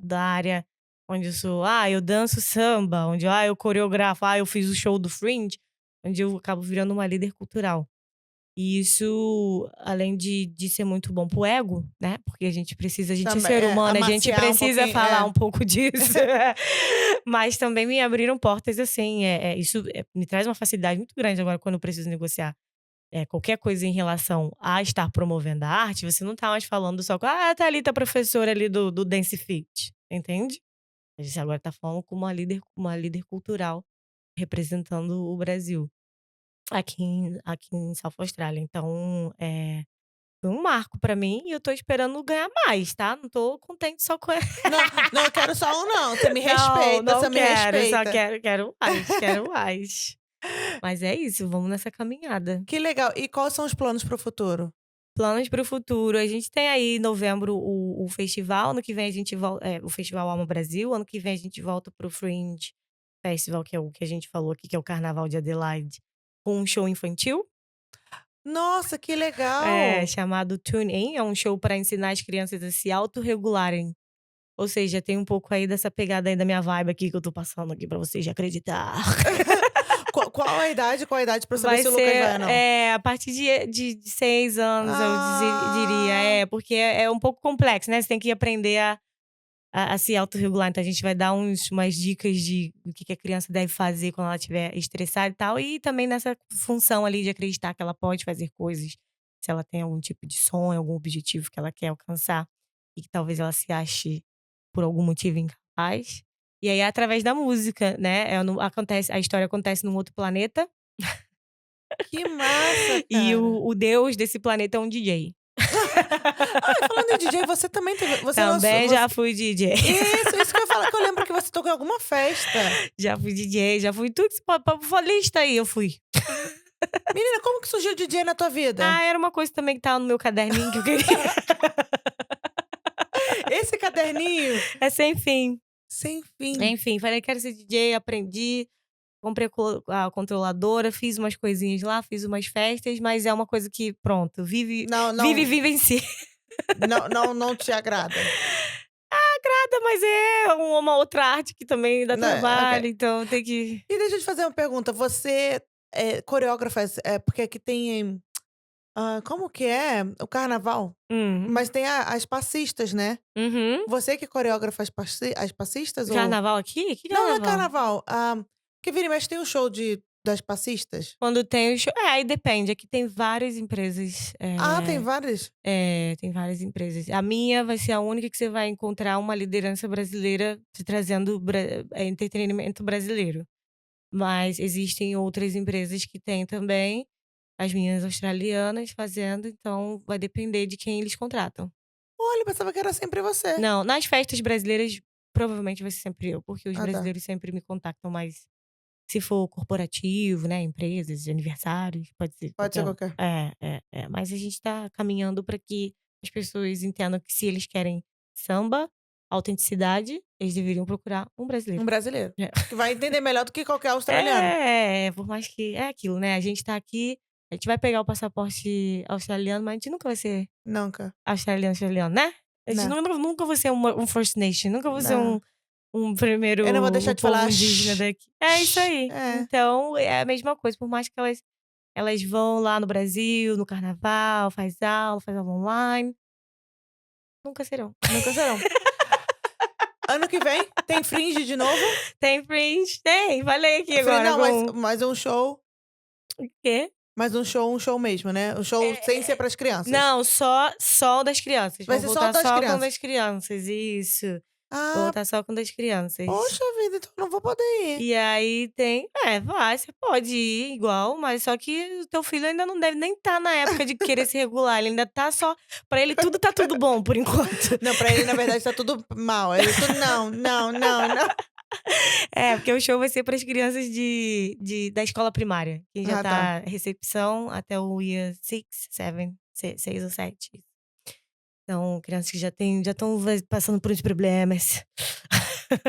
da área onde eu sou: "Ah, eu danço samba", onde, eu coreografo, eu fiz o show do Fringe, onde eu acabo virando uma líder cultural. E isso, além de ser muito bom para o ego, né, porque a gente é Também ser humano, a gente amaciar um precisa pouquinho falar um pouco disso. Mas também me abriram portas, assim, isso, me traz uma facilidade muito grande agora quando eu preciso negociar, qualquer coisa em relação a estar promovendo a arte, você não tá mais falando só com: "Ah, tá ali, tá a professora ali do Dance Fit", entende? A gente agora tá falando com uma líder cultural representando o Brasil. Aqui em South Austrália, então, foi um marco pra mim e eu tô esperando ganhar mais, tá, não tô contente só com não, não, eu quero só um não, você me não, respeita, não você me quero, só respeita. quero mais. Mas é isso, vamos nessa caminhada. Que legal. E quais são os planos para o futuro? Planos para o futuro, a gente tem aí em novembro o festival, ano que vem a gente o Festival Alma Brasil, ano que vem a gente volta para o Fringe Festival, que é o que a gente falou aqui, que é o Carnaval de Adelaide, com um show infantil. Nossa, que É, legal! chamado Tune In, é um show para ensinar as crianças a se autorregularem. Ou seja, tem um pouco aí dessa pegada aí da minha vibe aqui que eu tô passando aqui pra vocês de acreditar. Qual a idade pra eu saber Vai se o Lucas ser, vai ou não? a partir de 6 anos, eu diria. Ah, Porque é um pouco complexo, né, você tem que aprender a se autorregular, então a gente vai dar umas dicas de o que a criança deve fazer quando ela estiver estressada e tal, e também nessa função ali de acreditar que ela pode fazer coisas, se ela tem algum tipo de sonho, algum objetivo que ela quer alcançar, e que talvez ela se ache, por algum motivo, incapaz. E aí é através da música, né, a história acontece num outro planeta, que massa, e cara. o deus desse planeta é um DJ. Ai, falando em DJ, você lançou Também já você fui DJ. isso que eu ia falar, que eu lembro que você tocou em alguma festa. Já fui DJ, já fui tudo que você for lista aí, eu fui. Menina, como que surgiu o DJ na tua vida? Ah, era uma coisa também que estava no meu caderninho que eu queria. Esse caderninho É sem fim. sem fim. Enfim, falei: "Quero ser DJ", aprendi, comprei a controladora, fiz umas coisinhas lá, fiz umas festas, mas é uma coisa que pronto, Não vive e não vivencia. não te agrada? Nada, mas é uma outra arte que também dá Né, ok. trabalho, então tem que E deixa eu te fazer uma pergunta, você, coreógrafa porque aqui tem, como que é? O carnaval, hum, mas tem as passistas, né. uhum. Você que coreógrafa as passistas ou Carnaval aqui? Que não, não é carnaval? carnaval, porque vira e mexe tem um show das passistas? Quando tem o show aí depende, aqui tem várias empresas, Ah, tem várias? tem várias empresas. A minha vai ser a única que você vai encontrar uma liderança brasileira te trazendo entretenimento brasileiro. Mas existem outras empresas que têm também, as minhas australianas fazendo, então vai depender de quem eles contratam. Olha, eu pensava que era sempre você. Não, nas festas brasileiras, provavelmente vai ser sempre eu, porque os Ah, tá. brasileiros sempre me contactam mais se for corporativo, né, empresas, aniversários, pode ser Pode ser qualquer um. qualquer. Mas a gente tá caminhando para que as pessoas entendam que se eles querem samba, autenticidade, eles deveriam procurar um Um brasileiro. brasileiro, É. que vai entender melhor do que qualquer australiano. Por mais que é aquilo, né, a gente tá aqui, a gente vai pegar o passaporte australiano, mas a gente nunca vai ser Nunca. australiano, né? A gente Não, nunca vai ser um First Nation, nunca vou ser não. um primeiro Eu não vou deixar o de falar povo indígena "Shh, daqui. É isso shh". aí. É, Então, é a mesma coisa, por mais que elas vão lá no Brasil, no carnaval, faz aula online, nunca serão. nunca serão. Ano que vem tem Fringe de novo. Tem Fringe? Tem, falei aqui agora Não, mas com mais um show, o quê? um show mesmo, né, um show sem ser para as crianças. Não, só o das crianças, Vai vou ser só o voltar das só com o crianças. das crianças, isso. Vou Ah, voltar só com o das crianças. poxa vida, então eu não vou poder ir. E aí vai, você pode ir igual, mas só que o teu filho ainda não deve nem estar na época de querer se regular, ele ainda tá só pra ele tudo tá tudo bom por enquanto. Não, pra ele na verdade tá tudo mal, ele tudo: "Não, não, não, não". É, porque o show vai ser para as crianças da escola primária, que já Ah, tá. tá recepção até o year 6, 7, 6 ou 7. Então, crianças que já estão passando por uns problemas.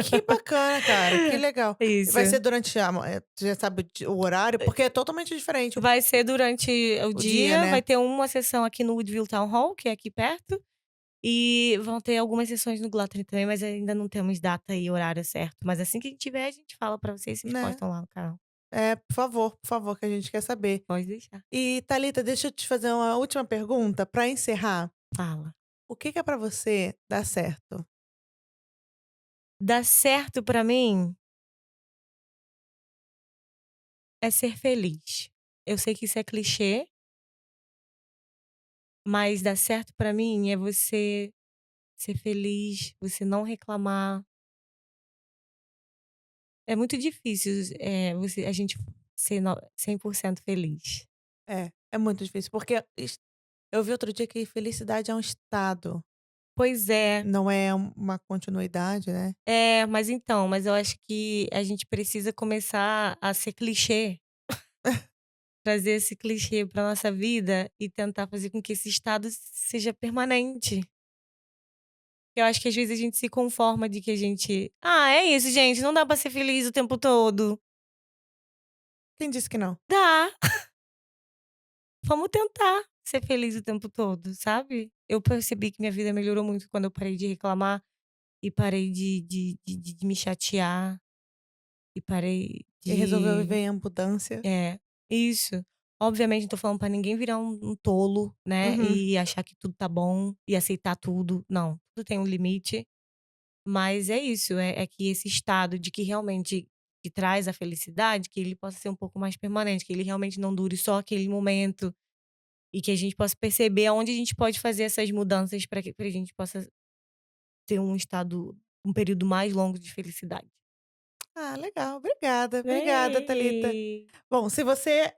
Que bacana, cara, que legal. Vai ser Isso. durante você já sabe o horário? Porque é totalmente diferente Vai ser durante o o dia, dia, vai né. ter uma sessão aqui no Woodville Town Hall, que é aqui perto, e vão ter algumas sessões no Gluttony também, mas ainda não temos data e horário certo. Mas assim que a gente tiver, a gente fala pra vocês Né. postam lá no canal. É, por favor, que a gente quer saber. Pode deixar. E Thalita, deixa eu te fazer uma última pergunta pra encerrar. Fala. O que que é pra você dar certo? Dar certo pra mim é ser feliz. Eu sei que isso é clichê, mas dar certo pra mim é você ser feliz, você não reclamar. É muito difícil, a gente ser 100% feliz. É muito difícil, porque eu vi outro dia que felicidade é um estado, Pois é. não é uma continuidade, né. Mas eu acho que a gente precisa começar a ser clichê, trazer esse clichê pra nossa vida e tentar fazer com que esse estado seja permanente. Eu acho que às vezes a gente se conforma de que a gente: "Ah, é isso gente, não dá pra ser feliz o tempo todo". Quem disse que não? Dá, vamos tentar ser feliz o tempo todo, sabe. Eu percebi que minha vida melhorou muito quando eu parei de reclamar e parei de me chatear e parei E resolveu de viver em abundância. é, isso. Obviamente não tô falando pra ninguém virar um tolo, né, Uhum. e achar que tudo tá bom e aceitar tudo, não, tudo tem um limite, mas é isso, é que esse estado de que realmente que traz a felicidade, que ele possa ser um pouco mais permanente, que ele realmente não dure só aquele momento, e que a gente possa perceber aonde a gente pode fazer essas mudanças pra gente possa ter um estado um período mais longo de felicidade. Ah, legal. Obrigada, obrigada, Thalita. É. Bom, se você,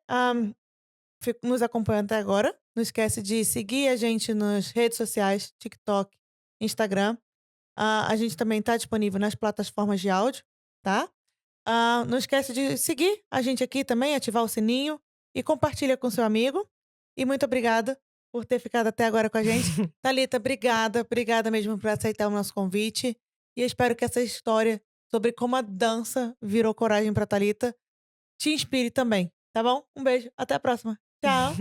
nos acompanha até agora, não esquece de seguir a gente nas redes sociais, TikTok, Instagram. A gente também está disponível nas plataformas de áudio, tá? Não esquece de seguir a gente aqui também, ativar o sininho e compartilha com seu amigo. E muito obrigada por ter ficado até agora com a gente. Thalita, obrigada, obrigada mesmo por aceitar o nosso convite. E eu espero que essa história sobre como a dança virou coragem para Thalita te inspire também, tá bom? Um beijo, até a próxima. Tchau.